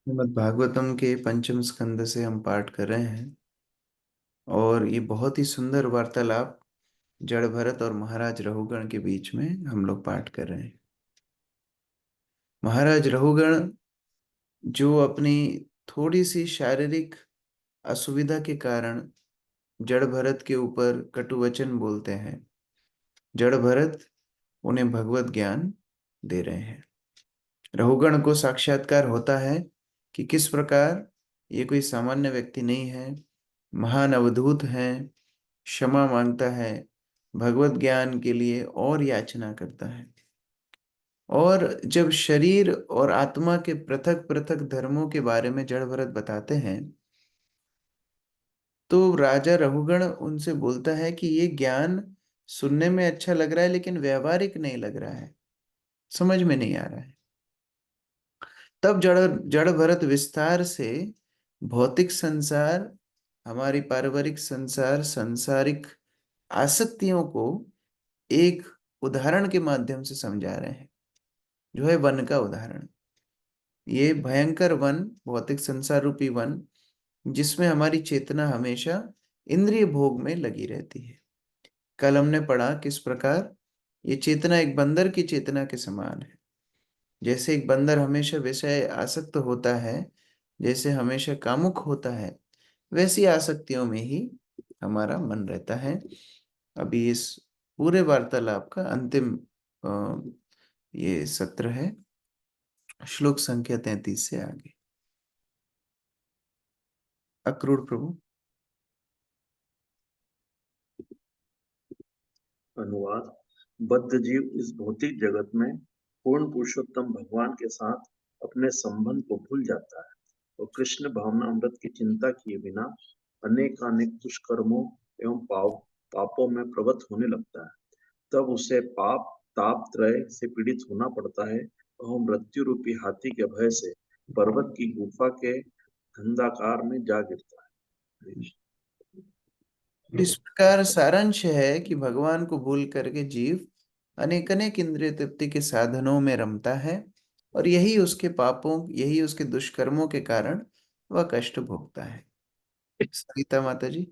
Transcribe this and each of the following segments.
श्रीमद् भागवतम के पंचम स्कंद से हम पाठ कर रहे हैं। और ये बहुत ही सुंदर वार्तालाप जड़ भरत और महाराज रहुगण के बीच में हम लोग पाठ कर रहे हैं। महाराज रहुगण जो अपनी थोड़ी सी शारीरिक असुविधा के कारण जड़ भरत के ऊपर कटु वचन बोलते हैं, जड़ भरत उन्हें भगवत ज्ञान दे रहे हैं। रहुगण को साक्षात्कार होता है कि किस प्रकार ये कोई सामान्य व्यक्ति नहीं है, महान अवधूत है, क्षमा मांगता है, भगवत ज्ञान के लिए और याचना करता है। और जब शरीर और आत्मा के पृथक पृथक धर्मों के बारे में जड़ भरत बताते हैं तो राजा रहुगण उनसे बोलता है कि ये ज्ञान सुनने में अच्छा लग रहा है लेकिन व्यवहारिक नहीं लग रहा है, समझ में नहीं आ रहा है। तब जड़ जड़ भरत विस्तार से भौतिक संसार, हमारी पारिवारिक संसार, सांसारिक आसक्तियों को एक उदाहरण के माध्यम से समझा रहे हैं, जो है वन का उदाहरण। ये भयंकर वन, भौतिक संसार रूपी वन, जिसमें हमारी चेतना हमेशा इंद्रिय भोग में लगी रहती है। कल हमने पढ़ा किस प्रकार ये चेतना एक बंदर की चेतना के समान है। जैसे एक बंदर हमेशा विषय आसक्त होता है, जैसे हमेशा कामुक होता है, वैसी आसक्तियों में ही हमारा मन रहता है। अभी इस पूरे वार्तालाप का अंतिम अ, ये सत्र है, श्लोक संख्या 33 से आगे। अक्रूर प्रभु। अनुवाद। बद्ध जीव इस भौतिक जगत में पूर्ण पुरुषोत्तम भगवान के साथ अपने संबंध को भूल जाता है और कृष्ण भावना अमृत की चिंता किए बिना अनेकानेक दुष्कर्मों एवं पापों में प्रवृत्त होने लगता है। तब उसे पाप ताप त्रय से पीड़ित होना पड़ता है और वह मृत्यु रूपी हाथी के भय से पर्वत की गुफा के धंधाकार में जा गिरता है। इस प्रकार सारांश है कि भगवान को भूल करके जीव अनेक अनेक इंद्रिय तृप्ति के साधनों में रमता है और यही उसके पापों, यही उसके दुष्कर्मों के कारण वह कष्ट भोगता है। सरिता माता जी।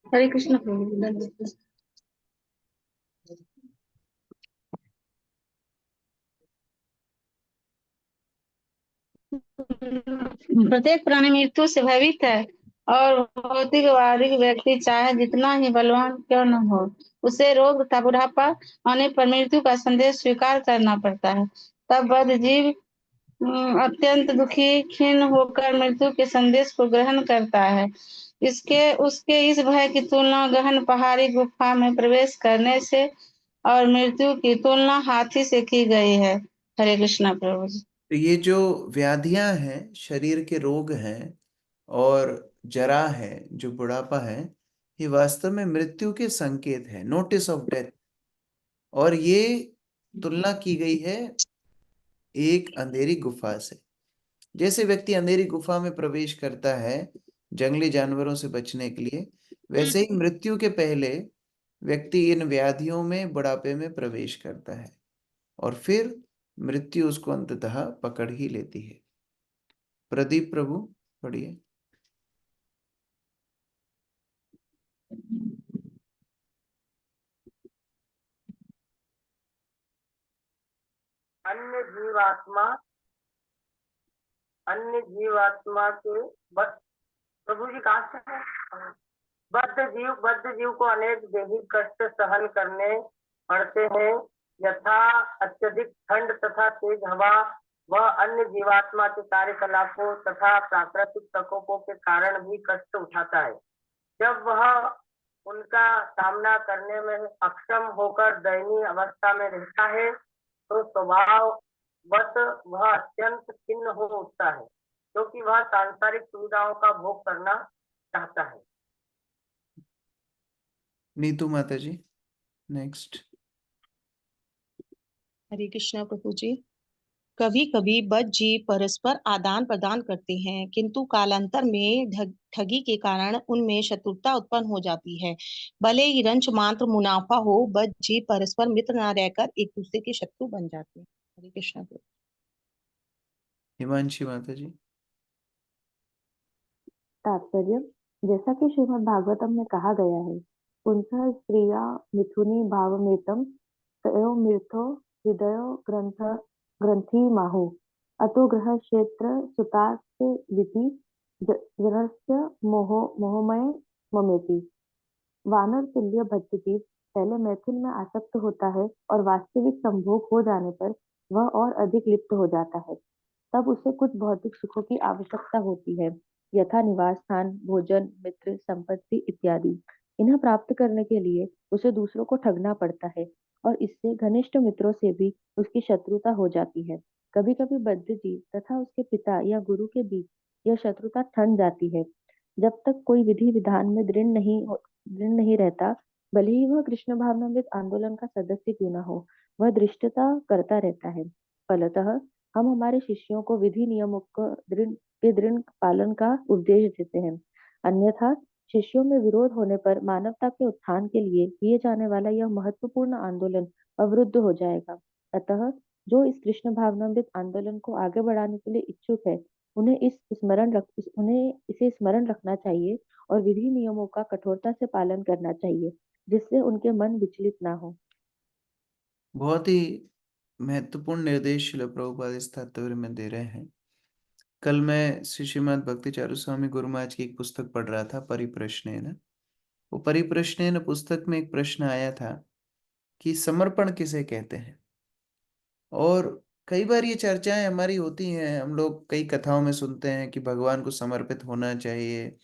हरे कृष्ण प्रभु। प्रत्येक प्राणी मृत्यु से भयभीत है और भौतिकवादी व्यक्ति चाहे जितना ही बलवान क्यों न हो, उसे रोग तथा बुढ़ापा आने पर मृत्यु का संदेश स्वीकार करना पड़ता है। तब बद्ध जीव अत्यंत दुखी खिन्न होकर मृत्यु के संदेश को ग्रहण करता है। उसके इस भय की तुलना गहन पहाड़ी गुफा में प्रवेश करने से और मृत्यु की तुलना हाथी से की गई है। हरे कृष्णा प्रभु जी। तो ये जो व्याधियां हैं, शरीर के रोग हैं और जरा है, जो बुढ़ापा है, ये वास्तव में मृत्यु के संकेत है, नोटिस ऑफ डेथ। और ये तुलना की गई है एक अंधेरी गुफा से। जैसे व्यक्ति अंधेरी गुफा में प्रवेश करता है जंगली जानवरों से बचने के लिए, वैसे ही मृत्यु के पहले व्यक्ति इन व्याधियों में, बुढ़ापे में प्रवेश करता है और फिर मृत्यु उसको अंततः पकड़ ही लेती है। प्रदीप प्रभु पढ़िए। अन्य जीवात्मा अन्य जीवात्मा के प्रभु जी कहाँ से है? बद्ध जीव को अनेक दैहिक कष्ट सहन करने पड़ते हैं, यथा अत्यधिक ठंड तथा तेज हवा। वह अन्य जीवात्मा के कार्यकलापों तथा प्राकृतिक प्रकोपों के कारण भी कष्ट उठाता है। जब वह उनका सामना करने में अक्षम होकर दयनीय अवस्था में रहता है तो स्वभाववश वह अत्यंत खिन्न हो उठता है, क्योंकि वह सांसारिक सुविधाओं का भोग करना चाहता है। नीतू माता जी नेक्स्ट। हरे कृष्णा प्रभु जी। कभी कभी बद्ध जीव परस्पर आदान प्रदान करते हैं, किंतु कालांतर में ठगी के कारण उनमें शत्रुता उत्पन्न हो जाती है। भले ही रंच मात्र मुनाफा हो, बद्ध जीव परस्पर मित्र न रहकर एक दूसरे के शत्रु बन जाते हैं। हरे कृष्णा। हिमांशी माता जी। तात्पर्य, जैसा कि श्रीमद् भागवतम में कहा गया है, पुंसः स्त्रिया मिथुनी भावमेतम तयो मिथो हृदय ग्रंथि माहु अतो ग्रह क्षेत्र सुतास्य विधि जनस्य मोहमय ममेति। वानर तुल्य भक्तजीव पहले मैथुन में आसक्त होता है और वास्तविक संभोग हो जाने पर वह और अधिक लिप्त हो जाता है। तब उसे कुछ भौतिक सुखों की आवश्यकता होती है, यथा निवास स्थान, भोजन, मित्र, संपत्ति इत्यादि। इन्हें प्राप्त करने के लिए उसे दूसरों को ठगना पड़ता है और इससे घनिष्ठ मित्रों से भी उसकी शत्रुता हो जाती है। कभी कभी बद्ध जीव तथा उसके पिता या गुरु के बीच यह शत्रुता ठन जाती है। जब तक कोई विधि विधान में दृढ़ नहीं रहता, भले ही वह कृष्ण भावनामृत आंदोलन का सदस्य क्यों न हो, वह धृष्टता करता रहता है। फलतः हम हमारे शिष्यों को विधि नियमों के दृढ़ पालन का उपदेश देते हैं। अन्यथा शिष्यों में विरोध होने पर मानवता के उत्थान के लिए किए जाने वाला यह महत्वपूर्ण आंदोलन अवरुद्ध हो जाएगा। अतः जो इस कृष्ण भावनामृत आंदोलन को आगे बढ़ाने के लिए इच्छुक है, उन्हें इसे स्मरण रखना चाहिए और विधि नियमों का कठोरता से पालन करना चाहिए, जिससे उनके मन विचलित ना हो। बहुत ही महत्वपूर्ण निर्देश शिल प्रभुपाद इस तात्पर्य में दे रहे हैं। कल मैं श्री श्रीमद् भक्ति चारू स्वामी गुरु महाराज की एक पुस्तक पढ़ रहा था, परिप्रश्नेन। वो परिप्रश्नेन पुस्तक में एक प्रश्न आया था कि समर्पण किसे कहते हैं। और कई बार ये चर्चाएं हमारी होती हैं, हम लोग कई कथाओं में सुनते हैं कि भगवान को समर्पित होना चाहिए,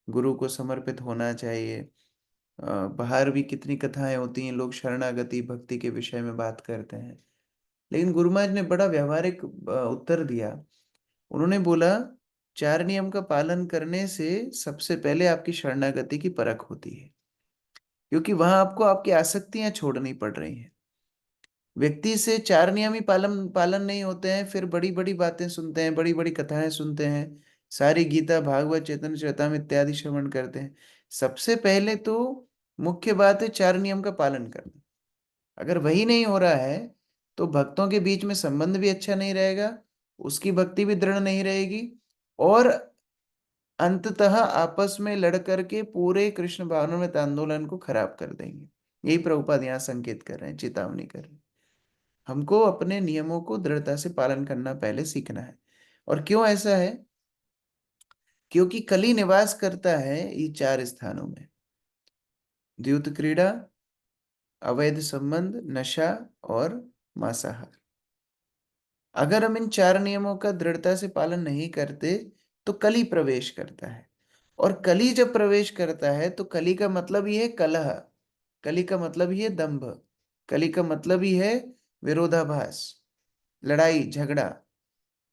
गुरु को समर्पित होना चाहिए। बाहर भी कितनी कथाएं होती हैं, लोग शरणागति भक्ति के विषय में बात करते हैं। लेकिन गुरु महाराज ने बड़ा व्यवहारिक उत्तर दिया। उन्होंने बोला, 4 नियम का पालन करने से सबसे पहले आपकी शरणागति की परख होती है, क्योंकि वहां आपको आपकी आसक्तियां छोड़नी पड़ रही हैं। व्यक्ति से 4 नियम ही पालन नहीं होते हैं, फिर बड़ी बड़ी बातें सुनते हैं, बड़ी बड़ी कथाएं सुनते हैं, सारी गीता भागवत चैतन्य चरितामृत इत्यादि श्रवण करते हैं। सबसे पहले तो मुख्य बात है 4 नियम का पालन करना। अगर वही नहीं हो रहा है तो भक्तों के बीच में संबंध भी अच्छा नहीं रहेगा, उसकी भक्ति भी दृढ़ नहीं रहेगी, और अंततः आपस में लड़ करके पूरे कृष्ण भावनामृत आंदोलन को खराब कर देंगे। यही प्रभुपाद यहाँ संकेत कर रहे हैं, चेतावनी कर रहे हैं। हमको अपने नियमों को दृढ़ता से पालन करना पहले सीखना है। और क्यों ऐसा है? क्योंकि कली निवास करता है ये 4 स्थानों में: द्यूत क्रीड़ा, अवैध संबंध, नशा और मांसाहार। अगर हम इन 4 नियमों का दृढ़ता से पालन नहीं करते तो कली प्रवेश करता है। और कली जब प्रवेश करता है तो कली का मतलब ही है कलह, कली का मतलब ही है दंभ, कली का मतलब ही है विरोधाभास, लड़ाई झगड़ा।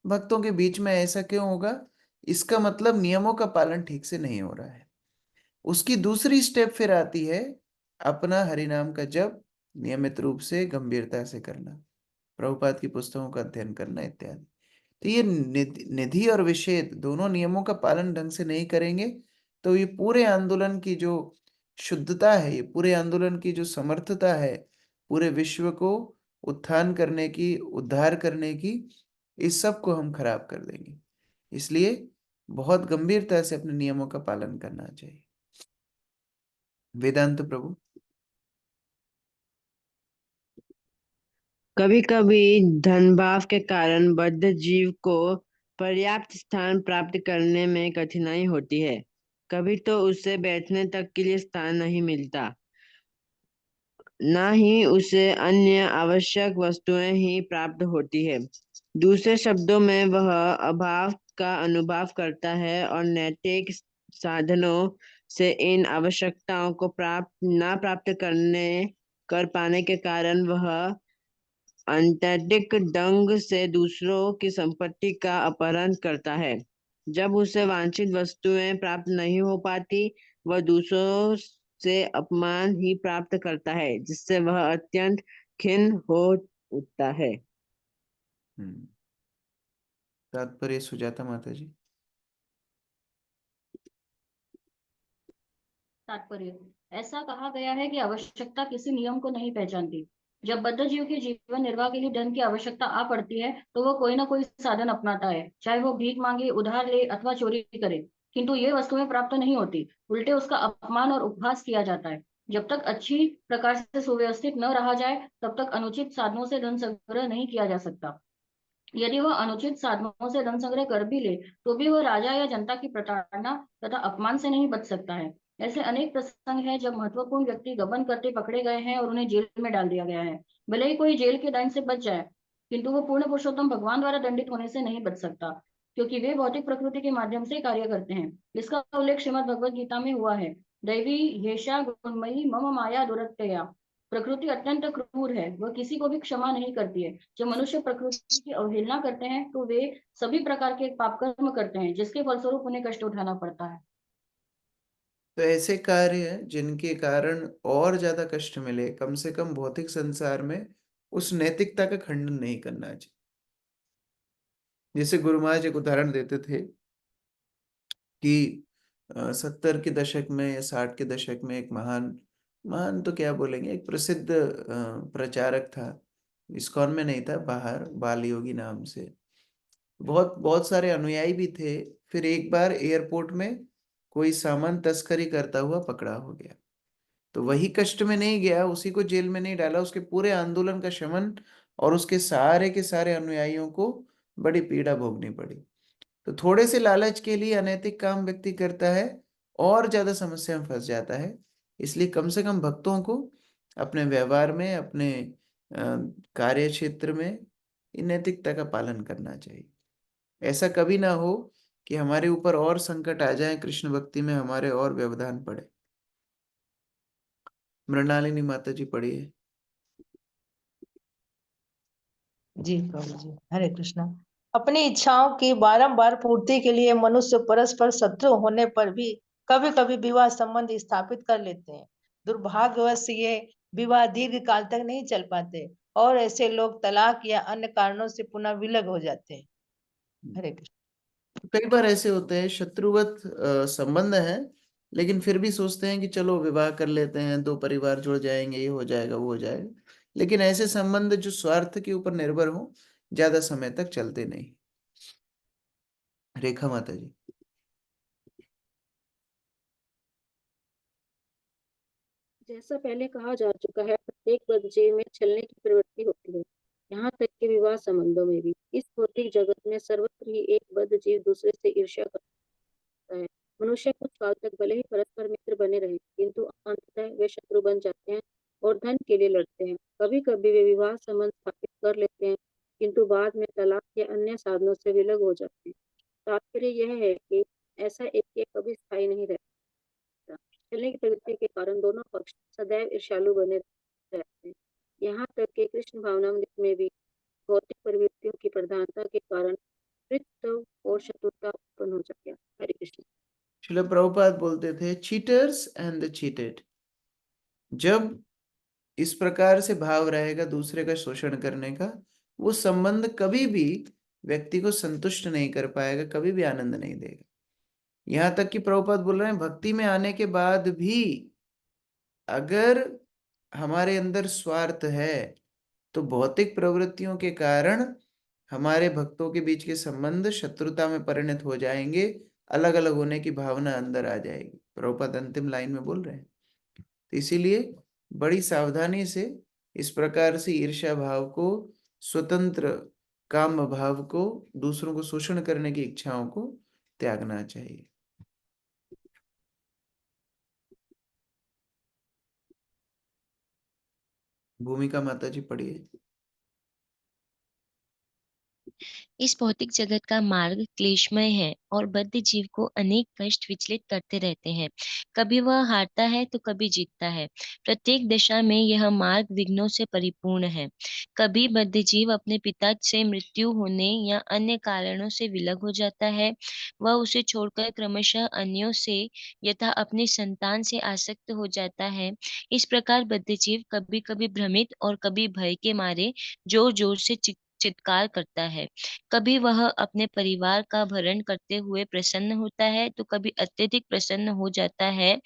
भक्तों के बीच में ऐसा क्यों होगा? इसका मतलब नियमों का पालन ठीक से नहीं हो रहा है। उसकी दूसरी स्टेप फिर आती है अपना हरिनाम का जप नियमित रूप से गंभीरता से करना, प्रभुपाद की पुस्तकों का अध्ययन करना इत्यादि। तो ये निधि और विषेद दोनों नियमों का पालन ढंग से नहीं करेंगे तो ये पूरे आंदोलन की जो शुद्धता है, ये पूरे आंदोलन की जो समर्थता है, पूरे विश्व को उत्थान करने की, उद्धार करने की, इस सब को हम खराब कर देंगे। इसलिए बहुत गंभीरता से अपने नियमों का पालन करना चाहिए। वेदांत प्रभु। कभी कभी धन भाव के कारण बद्ध जीव को पर्याप्त स्थान प्राप्त करने में कठिनाई होती है। कभी तो उसे बैठने तक के लिए स्थान नहीं मिलता, न ही उसे अन्य आवश्यक वस्तुएं ही प्राप्त होती है। दूसरे शब्दों में वह अभाव का अनुभव करता है और नैतिक साधनों से इन आवश्यकताओं को प्राप्त कर पाने के कारण वह अत्यधिक ढंग से दूसरों की संपत्ति का अपहरण करता है। जब उसे वांछित वस्तुएं प्राप्त नहीं हो पाती, वह दूसरों से अपमान ही प्राप्त करता है, जिससे वह अत्यंत खिन्न हो उठता है। तात्पर्य सुजाता माता जी। तात्पर्य, ऐसा कहा गया है कि आवश्यकता किसी नियम को नहीं पहचानती। जब बद्ध जीव के जीवन निर्वाह के लिए धन की आवश्यकता आ पड़ती है तो वह कोई ना कोई साधन अपनाता है, चाहे वो भीख मांगे, उधार ले अथवा चोरी करे। किंतु ये वस्तुएं प्राप्त नहीं होती, उल्टे उसका अपमान और उपहास किया जाता है। जब तक अच्छी प्रकार से सुव्यवस्थित न रहा जाए तब तक अनुचित साधनों से धन संग्रह नहीं किया जा सकता। यदि वह अनुचित साधनों से धन संग्रह कर भी ले तो भी वह राजा या जनता की प्रताड़ना तथा अपमान से नहीं बच सकता है। ऐसे अनेक प्रसंग हैं जब महत्वपूर्ण व्यक्ति गबन करते पकड़े गए हैं और उन्हें जेल में डाल दिया गया है। भले ही कोई जेल के दंड से बच जाए, किंतु वो पूर्ण पुरुषोत्तम भगवान द्वारा दंडित होने से नहीं बच सकता, क्योंकि वे भौतिक प्रकृति के माध्यम से कार्य करते हैं। इसका उल्लेख श्रीमद भगवद गीता में हुआ है। दैवी हेषा गुणमयी मम माया दुरत्यया। प्रकृति अत्यंत क्रूर है, वह किसी को भी क्षमा नहीं करती है। जब मनुष्य प्रकृति की अवहेलना करते हैं तो वे सभी प्रकार के पाप कर्म करते हैं, जिसके फलस्वरूप उन्हें कष्ट उठाना पड़ता है। तो ऐसे कार्य जिनके कारण और ज्यादा कष्ट मिले, कम से कम भौतिक संसार में उस नैतिकता का खंडन नहीं करना चाहिए। जैसे गुरु महाराज एक उदाहरण देते थे कि 70 के दशक में या 60 के दशक में एक महान महान तो क्या बोलेंगे, एक प्रसिद्ध प्रचारक था। इस्कॉन में नहीं था, बाहर, बाल योगी नाम से। बहुत बहुत सारे अनुयायी भी थे। फिर एक बार एयरपोर्ट में कोई सामान तस्करी करता हुआ पकड़ा हो गया। तो वही कष्ट में नहीं गया, उसी को जेल में नहीं डाला, उसके पूरे आंदोलन का शमन और उसके सारे के सारे अनुयायियों को बड़ी पीड़ा भोगनी पड़ी। तो थोड़े से लालच के लिए अनैतिक काम व्यक्ति करता है और ज्यादा समस्या में फंस जाता है। इसलिए कम से कम भक्तों को अपने व्यवहार में, अपने कार्य क्षेत्र में इन नैतिकता का पालन करना चाहिए। ऐसा कभी ना हो कि हमारे ऊपर और संकट आ जाए, कृष्ण भक्ति में हमारे और व्यवधान पड़े। मृणालिनी माता जी पढ़िए। जी प्रभु जी, हरे कृष्णा। अपनी इच्छाओं की बारंबार पूर्ति के लिए मनुष्य परस्पर शत्रु होने पर भी कभी कभी विवाह संबंध स्थापित कर लेते हैं। दुर्भाग्यवश ये विवाह दीर्घ काल तक नहीं चल पाते और ऐसे लोग तलाक या अन्य कारणों से पुनः विलग हो जाते हैं। हरे कृष्ण। कई बार ऐसे होते हैं, शत्रुवत संबंध है, लेकिन फिर भी सोचते हैं कि चलो विवाह कर लेते हैं, दो परिवार जुड़ जाएंगे, ये हो जाएगा, वो हो जाएगा। लेकिन ऐसे संबंध जो स्वार्थ के ऊपर निर्भर हो, ज्यादा समय तक चलते नहीं। रेखा माता जी। जैसा पहले कहा जा चुका है, प्रत्येक बद्ध जीव में छलने की प्रवृत्ति होती है, यहाँ तक कि विवाह संबंधों में भी। इस भौतिक जगत में सर्वत्र ही एक बद्ध जीव दूसरे से ईर्ष्या करता है। मनुष्य कुछ काल तक भले ही परस्पर मित्र बने रहे, किंतु अंततः वे शत्रु बन जाते हैं और धन के लिए लड़ते हैं। कभी कभी वे विवाह संबंध स्थापित कर लेते हैं, किंतु बाद में तलाक या अन्य साधनों से विलग हो जाते हैं। तात्पर्य यह है कि ऐसा एक कभी स्थायी नहीं रहता। चलने की प्रवृत्ति के कारण दोनों पक्ष सदैव ईर्ष्यालु बने रहते हैं। यहाँ तक कि कृष्ण भावनामृत में भी भौतिक प्रवृत्तियों की प्रधानता के कारण पृथ्वी और शत्रुता उत्पन्न हो जाती है। हरे कृष्ण। श्रील प्रभुपाद बोलते थे, चीटर्स एंड द चीटेड। जब इस प्रकार से भाव रहेगा दूसरे का शोषण करने का, वो संबंध कभी भी व्यक्ति को संतुष्ट नहीं कर पाएगा, कभी भी आनंद नहीं देगा। यहाँ तक कि प्रभुपाद बोल रहे हैं, भक्ति में आने के बाद भी अगर हमारे अंदर स्वार्थ है तो भौतिक प्रवृत्तियों के कारण हमारे भक्तों के बीच के संबंध शत्रुता में परिणत हो जाएंगे, अलग अलग होने की भावना अंदर आ जाएगी। प्रभुपाद अंतिम लाइन में बोल रहे हैं। तो इसीलिए बड़ी सावधानी से इस प्रकार से ईर्ष्या भाव को, स्वतंत्र काम भाव को, दूसरों को शोषण करने की इच्छाओं को त्यागना चाहिए। भूमिका माता जी पढ़िए। इस भौतिक जगत का मार्ग क्लेशमय है और बद्ध जीव को अनेक कष्ट विचलित करते रहते हैं। कभी वह हारता है तो कभी जीतता है। प्रत्येक दशा में यह मार्ग विघ्नों से परिपूर्ण है। कभी बद्ध जीव अपने पिता से मृत्यु होने या अन्य कारणों से विलग हो जाता है। वह उसे छोड़कर क्रमशः अन्यों से यथा अपनी संतान से आसक्त हो जाता है। इस प्रकार बद्ध जीव कभी कभी भ्रमित और कभी भय के मारे जोर जोर से चित्कार करता है। कभी वह अपने परिवार का भरण करते हुए प्रसन्न होता है तो कभी अत्यधिक प्रसन्न हो जाता है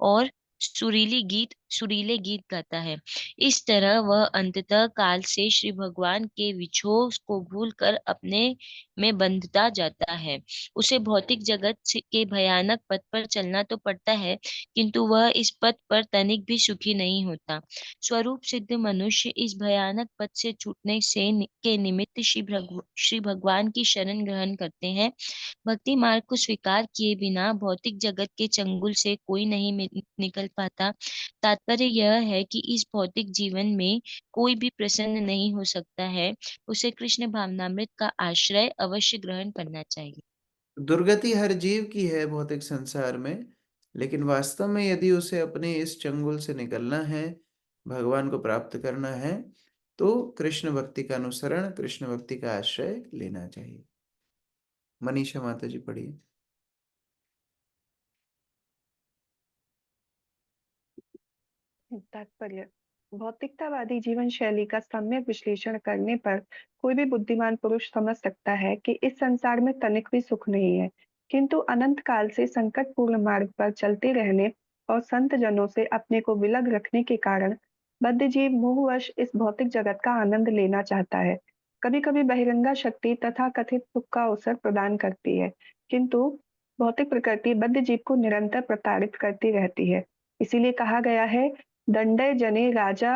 और सुरीले गीत गाता है। इस तरह वह अंततः काल से श्री भगवान के विछोह को भूलकर अपने में बंधता जाता है। उसे भौतिक के भयानक पथ पर चलना तो पड़ता है, किंतु वह इस पथ पर तनिक भी सुखी नहीं होता। स्वरूप सिद्ध मनुष्य इस भयानक पथ से छूटने के निमित्त श्री भगवान की शरण ग्रहण करते हैं। भक्ति मार्ग को स्वीकार किए बिना भौतिक जगत के चंगुल से कोई नहीं निकल पाता। तात्पर्य यह है कि इस भौतिक जीवन में कोई भी प्रसन्न नहीं हो सकता है। उसे कृष्ण भावनामृत का आश्रय अवश्य ग्रहण करना चाहिए। दुर्गति हर जीव की है भौतिक संसार में, लेकिन वास्तव में यदि उसे अपने इस चंगुल से निकलना है, भगवान को प्राप्त करना है, तो कृष्ण भक्ति का अनुसरण, कृष्ण भक्ति का आश्रय लेना चाहिए। मनीषा माता जी पढ़िए। तात्पर्य। भौतिकतावादी जीवन शैली का सम्यक विश्लेषण करने पर कोई भी बुद्धिमान पुरुष समझ सकता है कि इस संसार में तनिक भी सुख नहीं है, किंतु अनंत काल से संकटपूर्ण मार्ग पर चलते रहने और संत जनों से अपने को विलग रखने के कारण बद्ध जीव मोहवश इस भौतिक जगत का आनंद लेना चाहता है। कभी कभी बहिरंगा शक्ति तथा कथित सुख का अवसर प्रदान करती है, किंतु भौतिक प्रकृति बद्ध जीव को निरंतर प्रताड़ित करती रहती है। इसीलिए कहा गया है, दंडय जने राजा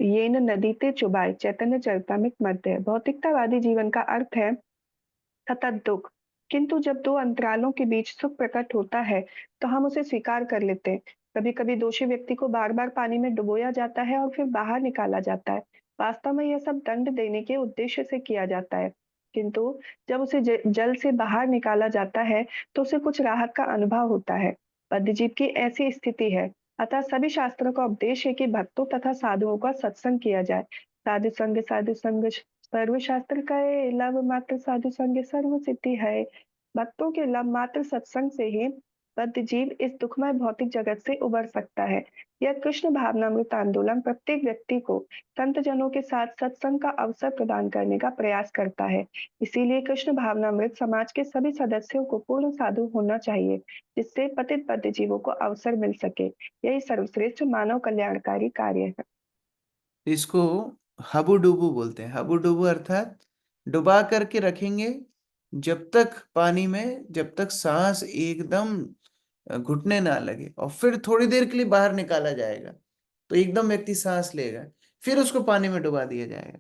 येन नदीते चुबाय, चैतन्य चरितामृत मध्य। भौतिकतावादी जीवन का अर्थ है सतत दुख, किंतु जब दो अंतरालों के बीच सुख प्रकट होता है तो हम उसे स्वीकार कर लेते हैं। कभी कभी दोषी व्यक्ति को बार बार पानी में डुबोया जाता है और फिर बाहर निकाला जाता है। वास्तव में यह सब दंड देने के उद्देश्य से किया जाता है, किंतु जब उसे जल से बाहर निकाला जाता है तो उसे कुछ राहत का अनुभव होता है। बद्धजीव की ऐसी स्थिति है। अतः सभी शास्त्रों का उपदेश है कि भक्तों तथा साधुओं का सत्संग किया जाए। साधु संग सर्व शास्त्र कहे, लव मात्र साधु संग सर्व सिद्धि है। भक्तों के लव मात्र सत्संग से ही बद्ध जीव इस दुखमय भौतिक जगत से उबर सकता है। यह कृष्ण भावनामृत आंदोलन प्रत्येक व्यक्ति को संत जनों के साथ सत्संग का अवसर प्रदान करने का प्रयास करता है। इसीलिए कृष्ण भावनामृत समाज के सभी सदस्यों को पूर्ण साधु होना चाहिए, जिससे पतित बद्ध जीवों को अवसर मिल सके। यही सर्वश्रेष्ठ मानव कल्याणकारी कार्य है। इसको हबू डुबू बोलते हैं। हबू डुबू अर्थात डुबा करके रखेंगे जब तक पानी में, जब तक सांस एकदम घुटने ना लगे, और फिर थोड़ी देर के लिए बाहर निकाला जाएगा तो एकदम व्यक्ति सांस लेगा, फिर उसको पानी में डुबा दिया जाएगा।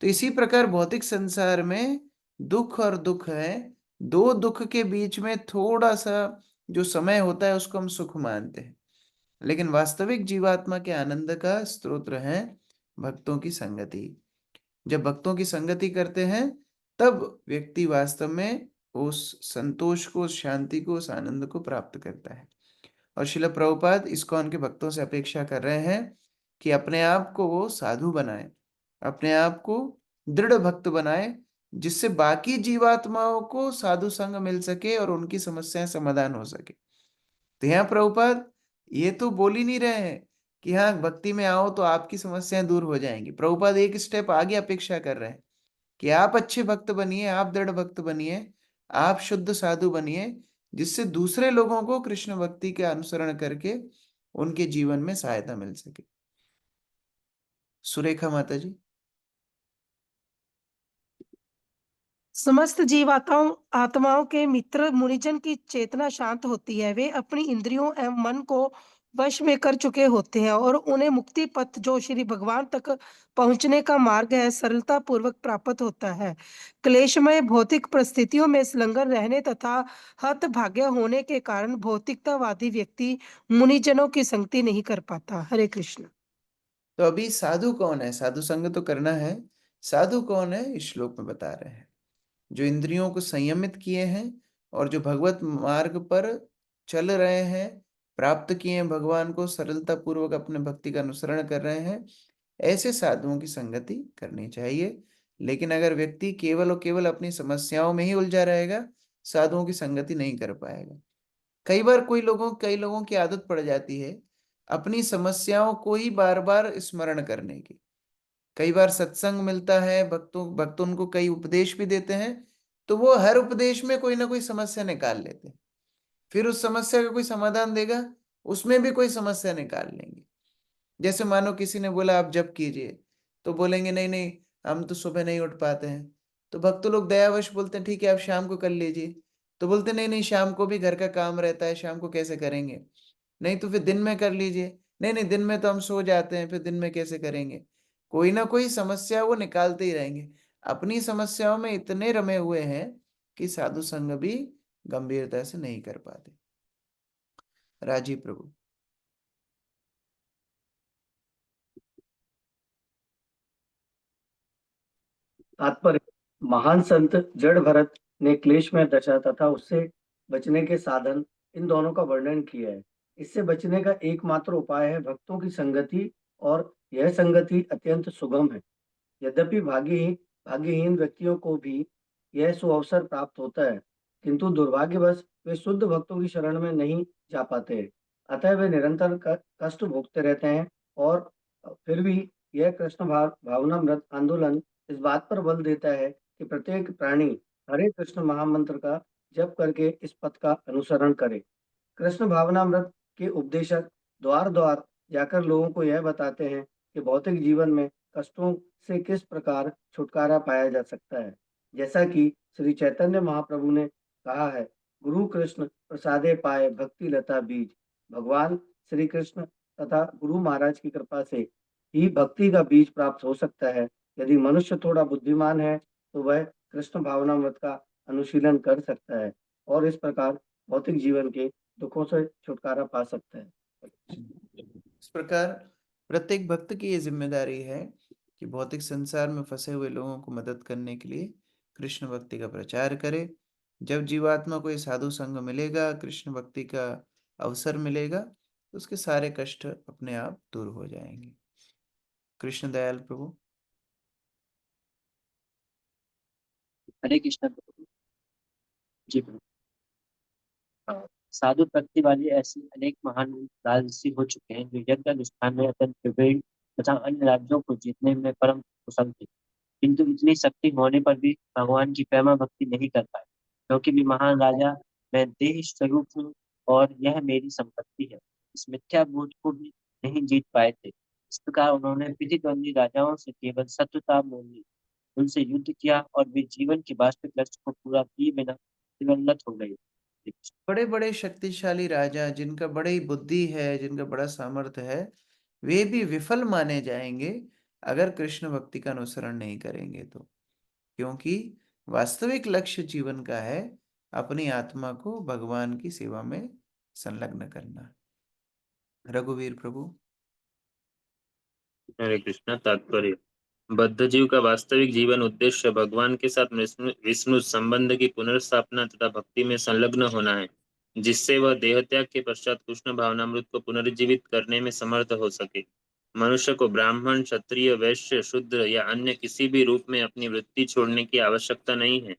तो इसी प्रकार भौतिक संसार में दुख और दुख है, दो दुख के बीच में थोड़ा सा जो समय होता है उसको हम सुख मानते हैं, लेकिन वास्तविक जीवात्मा के आनंद का स्रोत है भक्तों की संगति। जब भक्तों की संगति करते हैं तब व्यक्ति वास्तव में उस संतोष को, उस शांति को, उस आनंद को प्राप्त करता है। और श्रील प्रभुपाद इस्कॉन के भक्तों से अपेक्षा कर रहे हैं कि अपने आप को वो साधु बनाए, अपने आप को दृढ़ भक्त बनाए, जिससे बाकी जीवात्माओं को साधु संग मिल सके और उनकी समस्याएं समाधान हो सके। तो यहाँ प्रभुपाद ये तो बोल ही नहीं रहे हैं कि हाँ भक्ति में आओ तो आपकी समस्याएं दूर हो जाएंगी। प्रभुपाद एक स्टेप आगे अपेक्षा कर रहे हैं कि आप अच्छे भक्त बनिए, आप दृढ़ भक्त बनिए, आप शुद्ध साधु बनिए, जिससे दूसरे लोगों को कृष्ण भक्ति के अनुसरण करके उनके जीवन में सहायता मिल सके। सुरेखा माता जी। समस्त आत्माओं के मित्र मुनिजन की चेतना शांत होती है। वे अपनी इंद्रियों एवं मन को वश में कर चुके होते हैं और उन्हें मुक्ति पथ, जो श्री भगवान तक पहुंचने का मार्ग है, सरलता पूर्वक प्राप्त होता है। क्लेशमय भौतिक परिस्थितियों में संलग्न रहने तथा हतभाग्य होने के कारण भौतिकतावादी व्यक्ति मुनिजनों की संगति नहीं कर पाता। हरे कृष्ण। तो अभी साधु कौन है? साधु संग तो करना है। साधु कौन है इस श्लोक में बता रहे हैं, जो इंद्रियों को संयमित किए हैं और जो भगवत मार्ग पर चल रहे हैं, प्राप्त किए हैं भगवान को, सरलता पूर्वक अपने भक्ति का अनुसरण कर रहे हैं, ऐसे साधुओं की संगति करनी चाहिए। लेकिन अगर व्यक्ति केवल और केवल अपनी समस्याओं में ही उलझा रहेगा, साधुओं की संगति नहीं कर पाएगा। कई बार कई लोगों की आदत पड़ जाती है अपनी समस्याओं को ही बार बार स्मरण करने की। कई बार सत्संग मिलता है, भक्त उनको कई उपदेश भी देते हैं, तो वो हर उपदेश में कोई ना कोई समस्या निकाल लेते हैं। फिर उस समस्या का कोई समाधान देगा, उसमें भी कोई समस्या निकाल लेंगे। जैसे मानो किसी ने बोला आप जप कीजिए, तो बोलेंगे नहीं नहीं, हम तो सुबह नहीं उठ पाते हैं। तो भक्त लोग दयावश बोलते हैं ठीक है आप शाम को कर लीजिए। तो बोलते नहीं नहीं, शाम को भी घर का काम रहता है, शाम को कैसे करेंगे। नहीं तो फिर दिन में कर लीजिए। नहीं नहीं, दिन में तो हम सो जाते हैं, फिर दिन में कैसे करेंगे। कोई ना कोई समस्या वो निकालते ही रहेंगे। अपनी समस्याओं में इतने रमे हुए हैं कि साधु संग भी गंभीरता से नहीं कर पाते। राजीव प्रभु। तात्पर्य, महान संत जड़ भरत ने क्लेश में दशा तथा उससे बचने के साधन इन दोनों का वर्णन किया है। इससे बचने का एकमात्र उपाय है भक्तों की संगति, और यह संगति अत्यंत सुगम है। यद्यपि भाग्यहीन व्यक्तियों को भी यह सुअवसर प्राप्त होता है, किंतु दुर्भाग्यवश वे शुद्ध भक्तों की शरण में नहीं जा पाते हैं। अतः वे निरंतर कष्ट भोगते रहते हैं। और फिर भी यह कृष्ण भावनामृत आंदोलन इस बात पर बल देता है कि प्रत्येक प्राणी हरे कृष्ण महामंत्र का जप करके इस पथ का अनुसरण करे। कृष्ण भावनामृत के उपदेशक द्वार द्वार जाकर लोगों को यह बताते हैं कि भौतिक जीवन में कष्टों से किस प्रकार छुटकारा पाया जा सकता है। जैसा कि श्री चैतन्य महाप्रभु ने कहा है, गुरु कृष्ण प्रसादे पाए भक्ति लता बीज। भगवान श्री कृष्ण तथा गुरु महाराज की कृपा से ही भक्ति का बीज प्राप्त हो सकता है। यदि मनुष्य थोड़ा बुद्धिमान है तो वह कृष्ण भावनामृत का अनुशीलन कर सकता है और इस प्रकार भौतिक जीवन के दुखों से छुटकारा पा सकता है। इस प्रकार प्रत्येक भक्त की ये जिम्मेदारी है कि भौतिक संसार में फंसे हुए लोगों को मदद करने के लिए कृष्ण भक्ति का प्रचार करे। जब जीवात्मा को ये साधु संग मिलेगा, कृष्ण भक्ति का अवसर मिलेगा, तो उसके सारे कष्ट अपने आप दूर हो जाएंगे। कृष्ण दयाल प्रभु। हरे कृष्ण प्रभु। जी प्रभु। साधु प्रकृति वाले ऐसे अनेक महान राजसी हो चुके हैं जो यज्ञ अनुष्ठान में अत्यंत प्रवीण तथा अन्य राज्यों को जीतने में परम कुशल थे, किंतु इतनी शक्ति होने पर भी भगवान की प्रेमा भक्ति नहीं कर पाए, क्योंकि मैं महान राजा, मैं देह स्वरूप हूँ और यह मेरी संपत्ति है, इस मिथ्या बोध को भी नहीं जीत पाए थे। इस प्रकार उन्होंने प्रतिद्वंदी राजाओं से केवल शत्रुता मोल ली, उनसे युद्ध किया और वे जीवन के वास्तविक लक्ष्य को पूरा किए बिना दिवंगत हो गए। बड़े बड़े शक्तिशाली राजा जिनका बड़ी बुद्धि है, जिनका बड़ा सामर्थ्य है, वे भी विफल माने जाएंगे अगर कृष्ण भक्ति का अनुसरण नहीं करेंगे तो। क्योंकि वास्तविक लक्ष्य जीवन का है अपनी आत्मा को भगवान की सेवा में संलग्न करना। रघुवीर प्रभु। हरे कृष्णा। तात्पर्य, बद्ध जीव का वास्तविक जीवन उद्देश्य भगवान के साथ विष्णु संबंध की पुनर्स्थापना तथा भक्ति में संलग्न होना है, जिससे वह देह त्याग के पश्चात कृष्ण भावनामृत को पुनर्जीवित करने में समर्थ हो सके। मनुष्य को ब्राह्मण, क्षत्रिय, वैश्य, शूद्र या अन्य किसी भी रूप में अपनी वृत्ति छोड़ने की आवश्यकता नहीं है।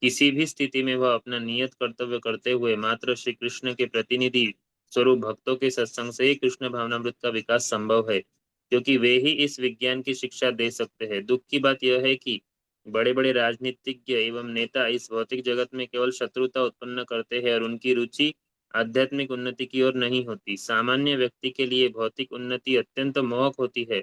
किसी भी स्थिति में वह अपना नियत कर्तव्य करते हुए मात्र श्री कृष्ण के प्रतिनिधि स्वरूप भक्तों के सत्संग से ही कृष्ण भावनामृत का विकास संभव है, क्योंकि वे ही इस विज्ञान की शिक्षा दे सकते हैं। दुख की बात यह है कि बड़े बड़े राजनीतिज्ञ एवं नेता इस भौतिक जगत में केवल शत्रुता उत्पन्न करते हैं और उनकी रुचि आध्यात्मिक उन्नति की ओर नहीं होती। सामान्य व्यक्ति के लिए भौतिक उन्नति अत्यंत मोहक होती है,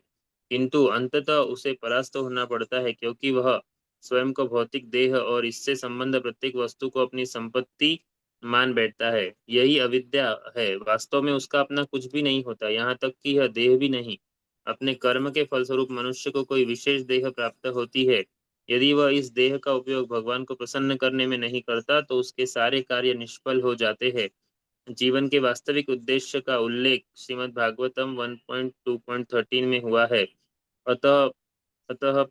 किंतु अंततः उसे परास्त होना पड़ता है, क्योंकि वह स्वयं को भौतिक देह और इससे संबंध प्रत्येक वस्तु को अपनी संपत्ति मान बैठता है। यही अविद्या है। वास्तव में उसका अपना कुछ भी नहीं होता, यहाँ तक कि यह देह भी नहीं। अपने कर्म के फलस्वरूप मनुष्य को कोई विशेष देह प्राप्त होती है। यदि वह इस देह का उपयोग भगवान को प्रसन्न करने में नहीं करता तो उसके सारे कार्य निष्फल हो जाते हैं। जीवन के वास्तविक उद्देश्य का उल्लेख श्रीमद् भागवतम 1.2.13 में हुआ है। अतः अतः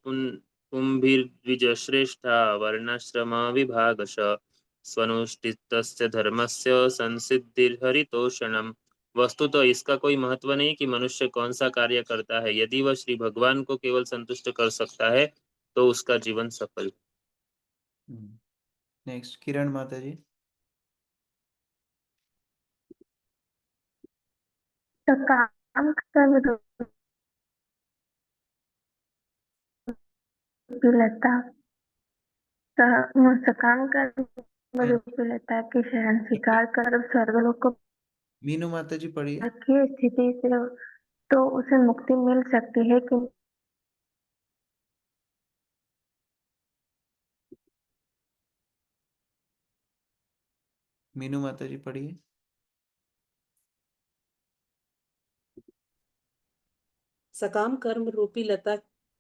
पुंभिर्द्विजश्रेष्ठा वर्णाश्रम विभागश स्वनुष्ठितस्य धर्मस्य संसिद्धिर्हरितोषणम्। वस्तु तो इसका कोई महत्व नहीं कि मनुष्य कौन सा कार्य करता है। यदि वह श्री भगवान को केवल संतुष्ट कर सकता है तो उसका जीवन सफल। नेक्स्ट किरण माता जी। तो काम कर दो। लता सकाम कर्म रूपी लता की शरण स्वीकार कर स्वर्गलोक को मीनू माता जी पढ़िए। की स्थिति से तो उसे मुक्ति मिल सकती है कि मीनू माता जी पढ़िए। सकाम कर्म रूपी लता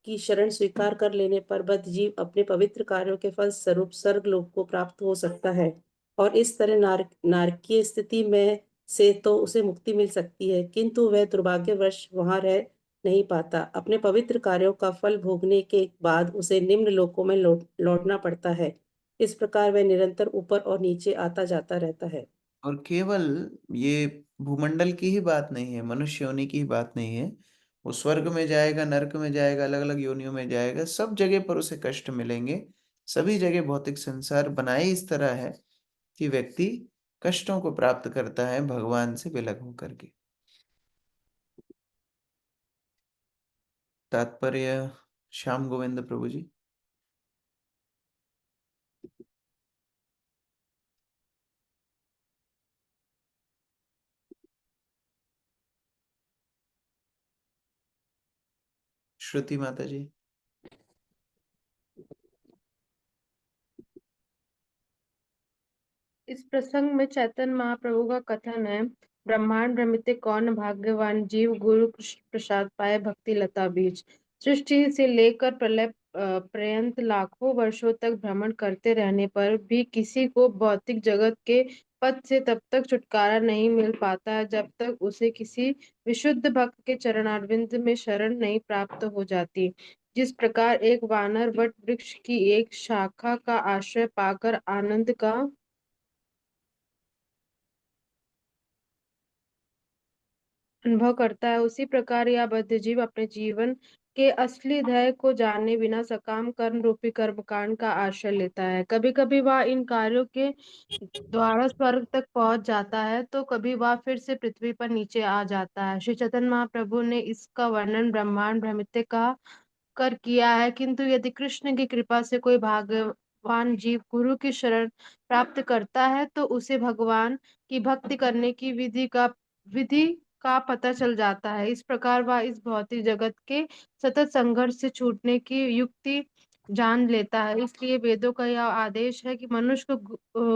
की शरण स्वीकार कर लेने पर बद्ध जीव अपने पवित्र कार्यों के फल स्वरूप स्वर्ग लोक को प्राप्त हो सकता है और इस तरह नारकीय स्थिति में से तो उसे मुक्ति मिल सकती है, किंतु वह दुर्भाग्यवश वहां रह नहीं पाता। अपने पवित्र कार्यों का फल भोगने के बाद उसे निम्न लोकों में लौटना पड़ता है। इस प्रकार वह निरंतर ऊपर और नीचे आता जाता रहता है। और केवल ये भूमंडल की ही बात नहीं है, मनुष्य योनि की ही बात नहीं है। वो स्वर्ग में जाएगा, नरक में जाएगा, अलग अलग योनियों में जाएगा, सब जगह पर उसे कष्ट मिलेंगे। सभी जगह भौतिक संसार बनाए इस तरह है कि व्यक्ति कष्टों को प्राप्त करता है भगवान से विलग होकर के। तात्पर्य श्याम गोविंद प्रभु जी। श्रुति माता जी। इस प्रसंग में चैतन्य महाप्रभु का कथन है, ब्रह्मांड भ्रमित कौन भाग्यवान जीव गुरु कृष्ण प्रसाद पाए भक्ति लता बीज। सृष्टि से लेकर प्रलय पर्यंत लाखों वर्षों तक भ्रमण करते रहने पर भी किसी को भौतिक जगत के पद से तब तक छुटकारा नहीं मिल पाता जब तक उसे किसी विशुद्ध भक्त के चरणारविंद में शरण नहीं प्राप्त हो जाती। जिस प्रकार एक वानर वट वृक्ष की एक शाखा का आश्रय पाकर आनंद का अनुभव करता है, उसी प्रकार यह बद्धजीव अपने जीवन के असली ध्येय को जाने बिना सकाम कर्म रूपी कर्मकांड का आश्रय लेता है। कभी कभी वह इन कार्यों के द्वारा स्वर्ग तक पहुंच जाता है तो कभी वह फिर से पृथ्वी पर नीचे आ जाता है। श्री चैतन्य महाप्रभु ने इसका वर्णन ब्रह्मांड भ्रमित का कर किया है, किंतु यदि कृष्ण की कृपा से कोई भाग्यवान जीव गुरु की शरण प्राप्त करता है तो उसे भगवान की भक्ति करने की विधि का पता चल जाता है। इस प्रकार वह इस भौतिक जगत के सतत संघर्ष से छूटने की युक्ति जान लेता है। इसलिए वेदों का यह आदेश है कि मनुष्य को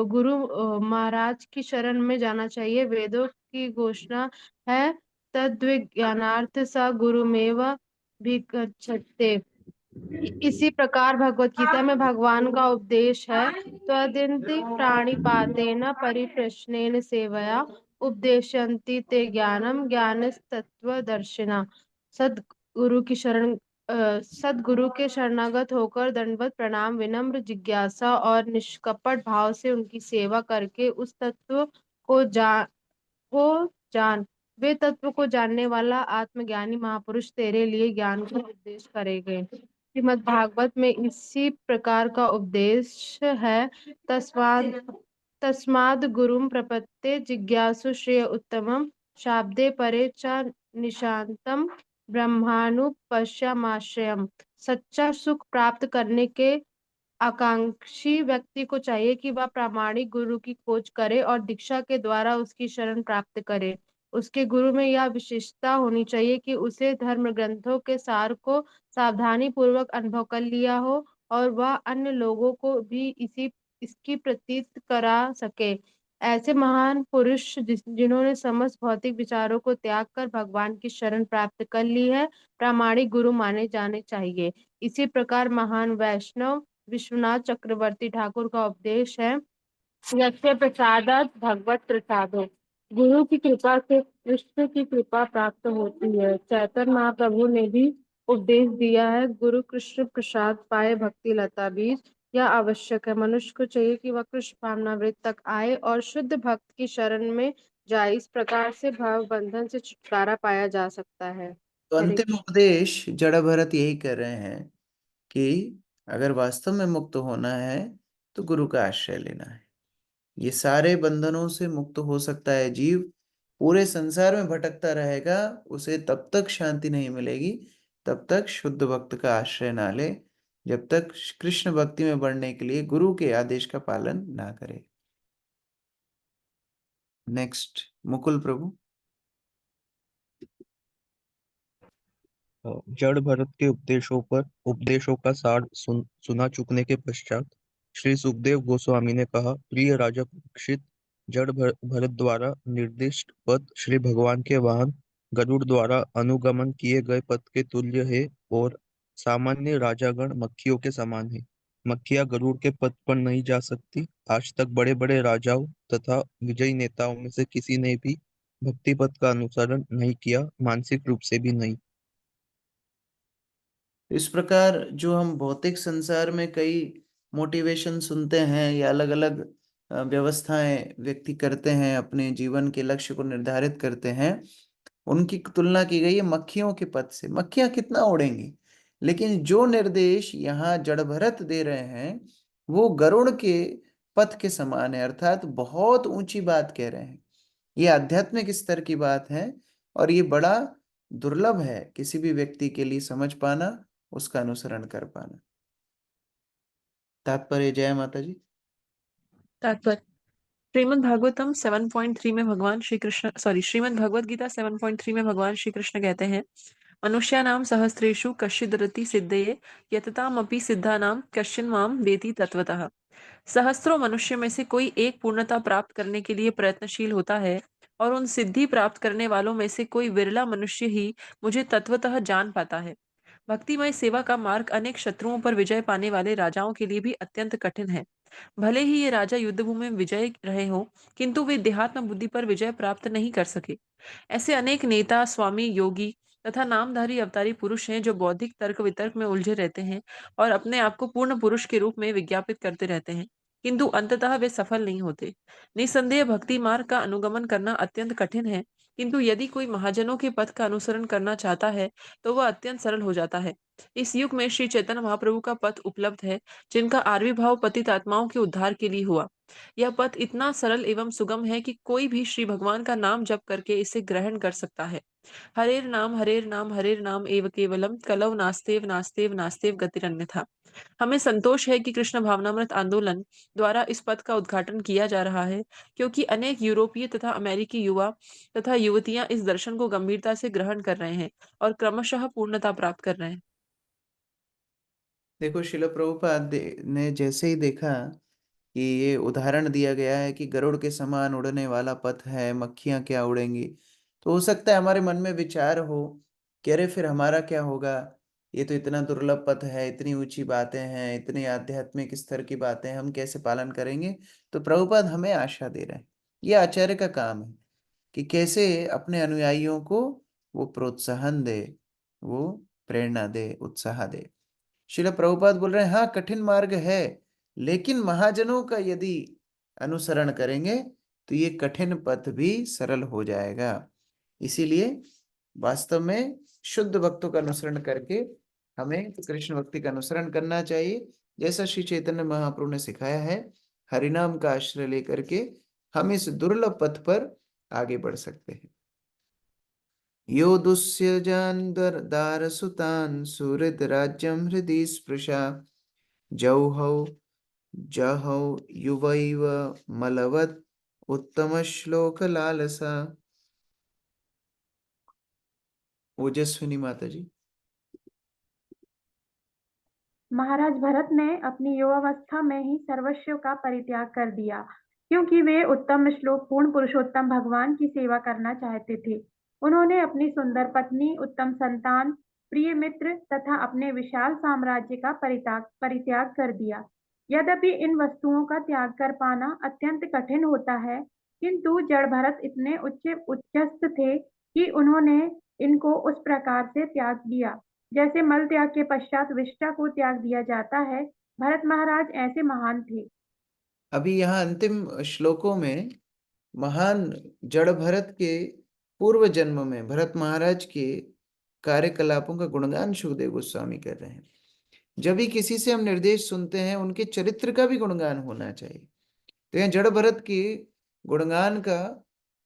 गुरु महाराज की शरण में जाना चाहिए। वेदों की घोषणा है, तद्विज्ञानार्थ स गुरुमेव भिगच्छते। इसी प्रकार भगवत गीता में भगवान का उपदेश है, त्वदिन्ति प्राणिपातेन परिप्रश्नेन सेवया उपदेशन्ति ते ज्ञानम ज्ञानस्तत्त्वदर्शिना। सदगुरु की शरण सदगुरु के शरणागत होकर दंडवत प्रणाम, विनम्र जिज्ञासा और निष्कपट भाव से उनकी सेवा करके उस तत्व को जान वे तत्व को जानने वाला आत्मज्ञानी महापुरुष तेरे लिए ज्ञान का उपदेश करेंगे। श्रीमद् भागवत में इसी प्रकार का उपदेश है, तस्माद् गुरुं प्रपत्ते जिज्ञासु श्रेय उत्तमं शाब्दे परे च निशांतम ब्रह्मानुपश्यमाश्रयम्। सच्चा सुख प्राप्त करने के आकांक्षी व्यक्ति को चाहिए कि वह प्रामाणिक गुरु की खोज करे और दीक्षा के द्वारा उसकी शरण प्राप्त करे। उसके गुरु में यह विशेषता होनी चाहिए कि उसे धर्म ग्रंथों के सार को सावधानी पूर्वक अनुभव कर लिया हो और वह अन्य लोगों को भी इसकी प्रतीत करा सके। ऐसे महान पुरुष जिन्होंने समस्त भौतिक विचारों को त्याग कर भगवान की शरण प्राप्त कर ली है, प्रामाणिक गुरु माने जाने चाहिए। इसी प्रकार महान वैष्णव विश्वनाथ चक्रवर्ती ठाकुर का उपदेश है, यस्य प्रसादात् भगवत प्रसादो। गुरु की कृपा से कृष्ण की कृपा प्राप्त होती है। चैतन्य महाप्रभु ने भी उपदेश दिया है, गुरु कृष्ण प्रसाद पाए भक्ति लता बीज। यह आवश्यक है, मनुष्य को चाहिए कि वह कृष्ण भावनामृत तक आए और शुद्ध भक्त की शरण में जाए। इस प्रकार से भाव बंधन से छुटकारा पाया जा सकता है। तो हरे अंतिम उपदेश जड़ भरत यही कर रहे हैं कि अगर वास्तव में मुक्त होना है तो गुरु का आश्रय लेना है। ये सारे बंधनों से मुक्त हो सकता है जीव। पूरे संसार में भटकता रहेगा, उसे तब तक शांति नहीं मिलेगी तब तक शुद्ध भक्त का आश्रय ना ले। जब तक कृष्ण भक्ति में बढ़ने के लिए गुरु के आदेश का पालन ना करे। नेक्स्ट मुकुल प्रभु। जड़ भरत के उपदेशों का सार सुना चुकने के पश्चात श्री सुखदेव गोस्वामी ने कहा, प्रिय राजा परीक्षित, भरत द्वारा निर्दिष्ट पथ श्री भगवान के वाहन गरुड़ द्वारा अनुगमन किए गए पथ के तुल्य है और सामान्य राजागण मक्खियों के समान है। मक्खियां गरुड़ के पथ पर नहीं जा सकती। आज तक बड़े बड़े राजाओं तथा विजयी नेताओं में से किसी ने भी भक्ति पथ का अनुसरण नहीं किया, मानसिक रूप से भी नहीं। इस प्रकार जो हम भौतिक संसार में कई मोटिवेशन सुनते हैं या अलग अलग व्यवस्थाएं व्यक्ति करते हैं, अपने जीवन के लक्ष्य को निर्धारित करते हैं, उनकी तुलना की गई है मक्खियों के पथ से। मक्खियां कितना उड़ेंगी, लेकिन जो निर्देश यहाँ जड़ भरत दे रहे हैं वो गरुड़ के पथ के समान है, अर्थात बहुत ऊंची बात कह रहे हैं। ये आध्यात्मिक स्तर की बात है और ये बड़ा दुर्लभ है किसी भी व्यक्ति के लिए समझ पाना, उसका अनुसरण कर पाना। तात्पर्य जय माता जी। तात्पर्य श्रीमद् भागवतम 7.3 में भगवान श्री कृष्ण श्रीमद् भगवत गीता 7.3 में भगवान श्री कृष्ण कहते हैं, मनुष्यानाम सहस्रेषु कश्चिदरति सिद्धये यततामपि सिद्धानाम कश्चिन माम वेति तत्वतः। सहस्त्रों मनुष्य में से कोई एक पूर्णता प्राप्त करने के लिए प्रयत्नशील होता है और उन सिद्धि प्राप्त करने वालों में से कोई विरला मनुष्य ही मुझे तत्वतः जान पाता है। भक्तिमय सेवा का मार्ग अनेक शत्रुओं पर विजय पाने वाले राजाओं के लिए भी अत्यंत कठिन है। भले ही ये राजा युद्धभूमि में विजय रहे हों, किंतु वे देहात्म बुद्धि पर विजय प्राप्त नहीं कर सके। ऐसे अनेक नेता, स्वामी, योगी तथा नामधारी अवतारी पुरुष हैं जो बौद्धिक तर्क वितर्क में उलझे रहते हैं और अपने आप को पूर्ण पुरुष के रूप में विज्ञापित करते रहते हैं, किंतु अंततः वे सफल नहीं होते। निसंदेह भक्ति मार्ग का अनुगमन करना अत्यंत कठिन है, किंतु यदि कोई महाजनों के पथ का अनुसरण करना चाहता है तो वह अत्यंत सरल हो जाता है। इस युग में श्री चैतन्य महाप्रभु का पथ उपलब्ध है, जिनका आविर्भाव पतित आत्माओं के उद्धार के लिए हुआ। यह पथ इतना सरल एवं सुगम है कि कोई भी श्री भगवान का नाम जप करके इसे ग्रहण कर सकता है। हरेर नाम एव केवलम कलौ नास्तेव नास्तेव नास्तेव गतिरन्यथा। हमें संतोष है कि कृष्ण भावनामृत आंदोलन द्वारा इस पथ का उद्घाटन किया जा रहा है, क्योंकि अनेक यूरोपीय तथा अमेरिकी युवा तथा युवतियां इस दर्शन को गंभीरता से ग्रहण कर रहे हैं और क्रमशः पूर्णता प्राप्त कर रहे हैं। देखो, शिल प्रभुपाद ने जैसे ही देखा कि ये उदाहरण दिया गया है कि गरुड़ के समान उड़ने वाला पथ है, मक्खियां क्या उड़ेंगी, तो हो सकता है हमारे मन में विचार हो कि अरे फिर हमारा क्या होगा, ये तो इतना दुर्लभ पथ है, इतनी ऊंची बातें हैं, इतनी आध्यात्मिक स्तर की बातें, हम कैसे पालन करेंगे। तो प्रभुपाद हमें आशा दे रहे हैं, ये आचार्य का काम है कि कैसे अपने अनुयायियों को वो प्रोत्साहन दे, वो प्रेरणा दे, उत्साह दे। श्रील प्रभुपाद बोल रहे हैं, हाँ कठिन मार्ग है, लेकिन महाजनों का यदि अनुसरण करेंगे तो ये कठिन पथ भी सरल हो जाएगा। इसीलिए वास्तव में शुद्ध भक्तों का अनुसरण करके हमें कृष्ण भक्ति का अनुसरण करना चाहिए, जैसा श्री चैतन्य महाप्रभु ने सिखाया है। हरिनाम का आश्रय लेकर के हम इस दुर्लभ पथ पर आगे बढ़ सकते हैं। यो दुस्य दारसुतान सुहृद राज्यम हृदि स्पृशा जौहौ जहौ युवैव मलवत् उत्तम श्लोक लालसा। ओजस्विनी माता जी। महाराज भरत ने अपनी युवावस्था में ही सर्वस्व का परित्याग कर दिया, क्योंकि वे उत्तम श्लोक पूर्ण पुरुषोत्तम भगवान की सेवा करना चाहते थे। उन्होंने अपनी सुंदर पत्नी, उत्तम संतान, प्रिय मित्र तथा अपने विशाल साम्राज्य का परित्याग कर दिया। यद्यपि इन वस्तुओं का त्याग कर पाना अत्यंत कठिन होता है, किंतु जड़ भरत इतने उच्चस्थ थे कि उन्होंने इनको उस प्रकार से त्याग दिया जैसे मल त्याग के पश्चात विष्ठा को त्याग दिया जाता है। भरत महाराज ऐसे महान थे। अभी यहाँ अंतिम श्लोकों में महान जड़ भरत के पूर्व जन्म में भरत महाराज के कार्यकलापों का गुणगान सुखदेव गोस्वामी कर रहे हैं। जब भी किसी से हम निर्देश सुनते हैं, उनके चरित्र का भी गुणगान होना चाहिए। तो यहाँ जड़ भरत के गुणगान का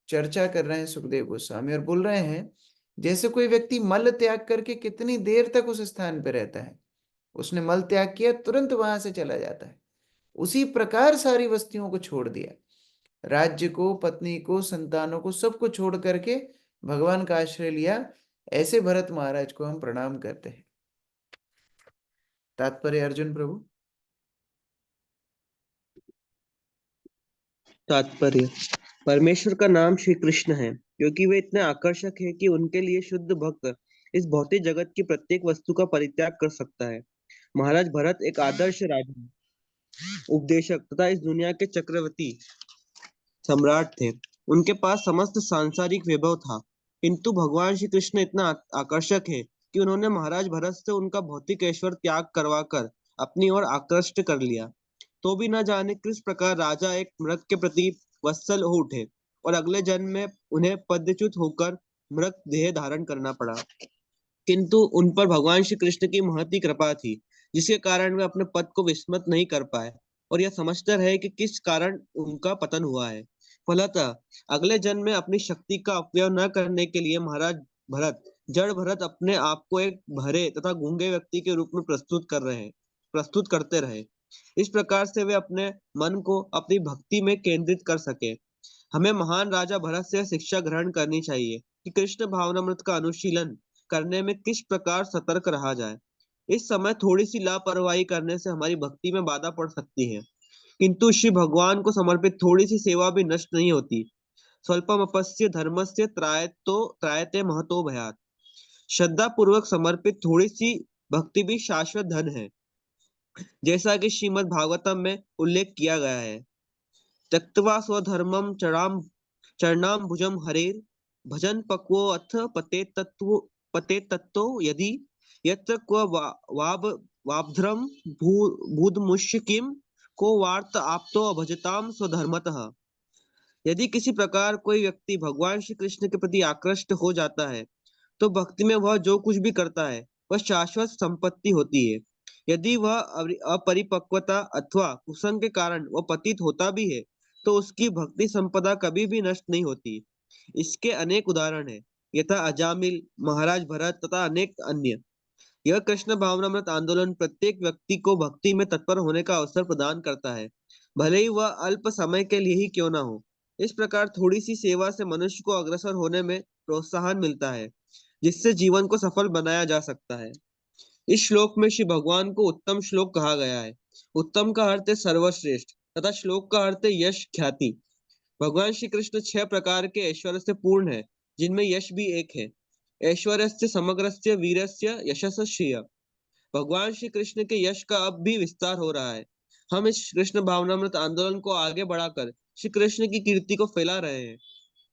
चर्चा कर रहे हैं सुखदेव गोस्वामी और बोल रहे हैं, जैसे कोई व्यक्ति मल त्याग करके कितनी देर तक उस स्थान पर रहता है, उसने मल त्याग किया, तुरंत वहां से चला जाता है। उसी प्रकार सारी वस्तुओं को छोड़ दिया, राज्य को, पत्नी को, संतानों को, सबको छोड़ करके भगवान का आश्रय लिया। ऐसे भरत महाराज को हम प्रणाम करते हैं। तात्पर्य अर्जुन प्रभु। तात्पर्य, परमेश्वर का नाम श्री कृष्ण है, क्योंकि वे इतने आकर्षक है कि उनके लिए शुद्ध भक्त इस भौतिक जगत की प्रत्येक वस्तु का परित्याग कर सकता है। महाराज भरत एक आदर्श राजा, उपदेशक तथा इस दुनिया के चक्रवर्ती सम्राट थे। उनके पास समस्त सांसारिक वैभव था, किंतु भगवान श्री कृष्ण इतना आकर्षक है कि उन्होंने महाराज भरत से उनका भौतिक ऐश्वर्य त्याग करवाकर अपनी ओर आकृष्ट कर लिया। तो भी न जाने किस प्रकार राजा एक मृग के प्रति वत्सल हो उठे और अगले जन्म में उन्हें पदच्युत होकर मृग देह धारण करना पड़ा। किंतु उन पर भगवान श्री कृष्ण की महती कृपा थी, जिसके कारण वे अपने पद को विस्मृत नहीं कर पाए और यह समझते रहे कि किस कारण उनका पतन हुआ है। फलतः अगले जन्म में अपनी शक्ति का अपव्यय न करने के लिए महाराज भरत, जड़ भरत, अपने आप को एक बहरे तथा गूंगे व्यक्ति के रूप में प्रस्तुत करते रहे। इस प्रकार से वे अपने मन को अपनी भक्ति में केंद्रित कर सके। हमें महान राजा भरत से शिक्षा ग्रहण करनी चाहिए कि कृष्ण भावनामृत का अनुशीलन करने में किस प्रकार सतर्क रहा जाए। इस समय थोड़ी सी लापरवाही करने से हमारी भक्ति में बाधा पड़ सकती है, किंतु श्री भगवान को समर्पित थोड़ी सी सेवा भी नष्ट नहीं होती। स्वल्पमपस्य धर्मस्य त्रायते महतो भयात्। श्रद्धा पूर्वक समर्पित थोड़ी सी भक्ति भी शाश्वत धन है, जैसा कि श्रीमद् भागवतम में उल्लेख किया गया है। त्यक्त्वा स्वधर्मं चरणाम भुजम हरेर भजन पक्वो अथ पते तत्तो यदि यत्र क्व वाब्धर्म भूदमुष्य किम को वार्त आप्तो अभजताम स्वधर्मतः। यदि किसी प्रकार कोई व्यक्ति भगवान श्री कृष्ण के प्रति आकृष्ट हो जाता है, तो भक्ति में वह जो कुछ भी करता है वह शाश्वत संपत्ति होती है। यदि वह अपरिपक्वता अथवा कुसंग के कारण वह पतित होता भी है, तो उसकी भक्ति संपदा कभी भी नष्ट नहीं होती। इसके अनेक उदाहरण हैं, यथा अजामिल, महाराज भरत तथा अनेक अन्य। यह कृष्ण भावनामृत आंदोलन प्रत्येक व्यक्ति को भक्ति में तत्पर होने का अवसर प्रदान करता है, भले ही वह अल्प समय के लिए ही क्यों न हो। इस प्रकार थोड़ी सी सेवा से मनुष्य को अग्रसर होने में प्रोत्साहन मिलता है, जिससे जीवन को सफल बनाया जा सकता है। इस श्लोक में श्री भगवान को उत्तम श्लोक कहा गया है। उत्तम का अर्थ है सर्वश्रेष्ठ तथा श्लोक का अर्थ है यश ख्याति। भगवान श्री कृष्ण 6 प्रकार के ऐश्वर्य से पूर्ण है, जिनमें यश भी एक है। ऐश्वर्यस्य समग्रस्य वीरस्य यशस्य श्रिय। भगवान श्री कृष्ण के यश का अब भी विस्तार हो रहा है। हम इस कृष्ण भावनामृत आंदोलन को आगे बढ़ाकर श्री कृष्ण की कीर्ति को फैला रहे हैं।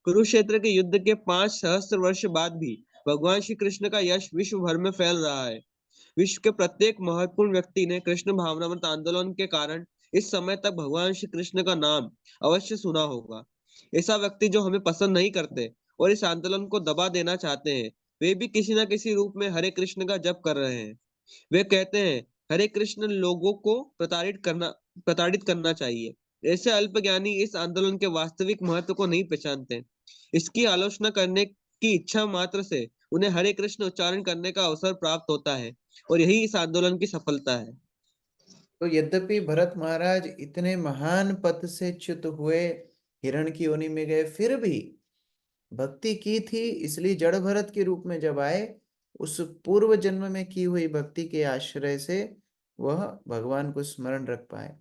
कुरुक्षेत्र के युद्ध के 5 सहस्त्र वर्ष बाद भी भगवान श्री कृष्ण का यश विश्व भर में फैल रहा है। विश्व के प्रत्येक महत्वपूर्ण व्यक्ति ने कृष्ण भावनामृत आंदोलन के कारण इस समय तक भगवान श्री कृष्ण का नाम अवश्य सुना होगा। ऐसा व्यक्ति जो हमें पसंद नहीं करते और इस आंदोलन को दबा देना चाहते हैं, वे भी किसी न किसी रूप में हरे कृष्ण का जप कर रहे हैं। वे कहते हैं हरे कृष्ण लोगों को प्रताड़ित करना चाहिए। ऐसे अल्पज्ञानी इस आंदोलन के वास्तविक महत्व को नहीं पहचानते। इसकी आलोचना करने की इच्छा मात्र से उन्हें हरे कृष्ण उच्चारण करने का अवसर प्राप्त होता है, और यही इस आंदोलन की सफलता है। तो यद्यपि भरत महाराज इतने महान पद से च्युत हुए, हिरण की योनि में गए, फिर भी भक्ति की थी। इसलिए जड़ भरत के रूप में जब आए, उस पूर्व जन्म में की हुई भक्ति के आश्रय से वह भगवान को स्मरण रख पाए।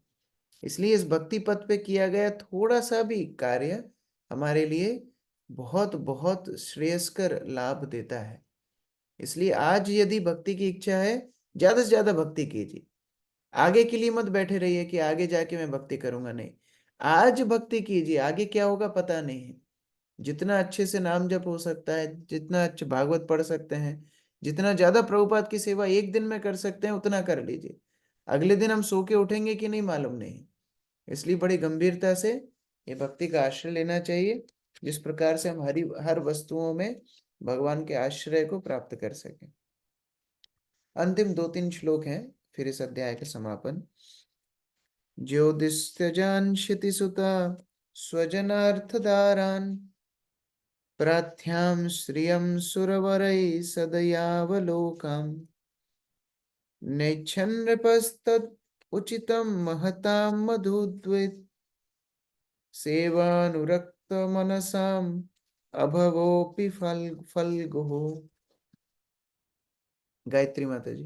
इसलिए इस भक्ति पथ पे किया गया थोड़ा सा भी कार्य हमारे लिए बहुत बहुत श्रेयस्कर लाभ देता है। इसलिए आज यदि भक्ति की इच्छा है, ज्यादा से ज्यादा भक्ति कीजिए। आगे के लिए मत बैठे रहिए कि आगे जाके मैं भक्ति करूंगा, नहीं। आज भक्ति कीजिए, आगे क्या होगा पता नहीं है। जितना अच्छे से नाम जप हो सकता है, जितना अच्छे भागवत पढ़ सकते हैं, जितना ज्यादा प्रभुपाद की सेवा एक दिन में कर सकते हैं, उतना कर लीजिए। अगले दिन हम सो के उठेंगे कि नहीं मालूम नहीं। इसलिए बड़ी गंभीरता से ये भक्ति का आश्रय लेना चाहिए, जिस प्रकार से हम हर वस्तुओं में भगवान के आश्रय को प्राप्त कर सकें। अंतिम 2-3 श्लोक हैं, फिर इस अध्याय का समापन। ज्योतिस्त्यजान क्षितिसुता स्वजनार्थदारान प्रार्थ्याम श्रियं सुरवरै सदयावलोकम् नैच्छन्नृपस्तत् उचितं महतां मधुद्वित् सेवानुरक्त मनसाम अभवोपि फल्गुः। गायत्री माता जी।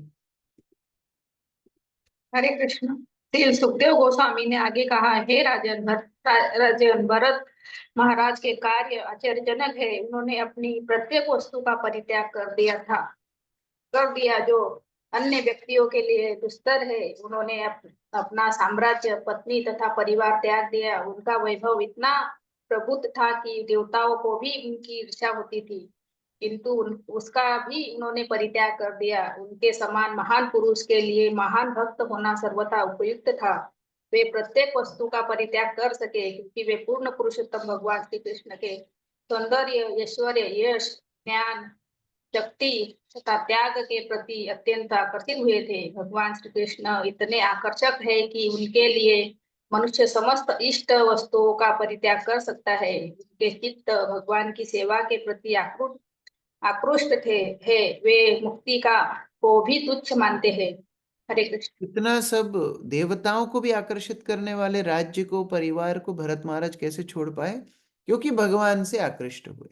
हरे कृष्ण। श्री सुखदेव गोस्वामी ने आगे कहा, हे राजन भरत महाराज के कार्य आश्चर्यजनक है। उन्होंने अपनी प्रत्येक वस्तु का परित्याग कर दिया जो अन्य व्यक्तियों के लिए दुस्तर है। उन्होंने अपना साम्राज्य, पत्नी तथा परिवार त्याग दिया। उनका वैभव इतना प्रबुद्ध था कि देवताओं को भी उनकी ईर्ष्या होती थी, किंतु उसका भी उन्होंने परित्याग कर दिया। उनके समान महान पुरुष के लिए महान भक्त होना सर्वथा उपयुक्त था। वे प्रत्येक वस्तु का परित्याग कर सके क्योंकि वे पूर्ण पुरुषोत्तम भगवान श्री कृष्ण के सौंदर्य, ऐश्वर्य, यश, ज्ञान, शक्ति तथा त्याग के प्रति अत्यंत आकर्षित हुए थे। भगवान श्री कृष्ण इतने आकर्षक है कि उनके लिए मनुष्य समस्त इष्ट वस्तुओं का परित्याग कर सकता है। उनके चित्त भगवान की सेवा के प्रति आकृष्ट है। वे मुक्ति को भी तुच्छ मानते हैं। हरे कृष्ण। इतना सब देवताओं को भी आकर्षित करने वाले राज्य को, परिवार को भरत महाराज कैसे छोड़ पाए? क्योंकि भगवान से आकृष्ट हुए।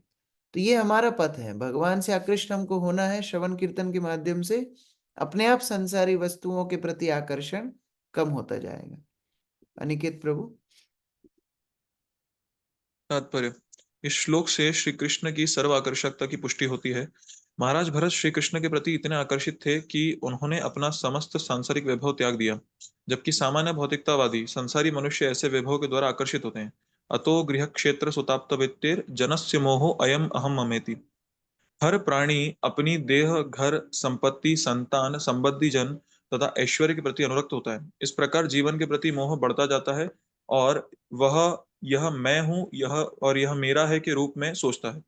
तो ये हमारा पथ है, भगवान से आकृष्ट हमको होना है। श्रवण कीर्तन के माध्यम से अपने आप संसारी वस्तुओं के प्रति आकर्षण कम होता जाएगा। अनिकेत प्रभु। तात्पर्य। इस श्लोक से श्री कृष्ण की सर्व आकर्षकता की पुष्टि होती है। महाराज भरत श्री कृष्ण के प्रति इतने आकर्षित थे कि उन्होंने अपना समस्त सांसारिक वैभव त्याग दिया, जबकि सामान्य भौतिकतावादी संसारी मनुष्य ऐसे वैभव के द्वारा आकर्षित होते हैं। अतो गृह क्षेत्र सुताप्त वित्तेर जनस्य मोहो अयम अहम ममेति। हर प्राणी अपनी देह, घर, संपत्ति, संतान, संबंधी जन तथा ऐश्वर्य के प्रति अनुरक्त होता है। इस प्रकार जीवन के प्रति मोह बढ़ता जाता है और वह यह मैं हूं, यह मेरा है के रूप में सोचता है।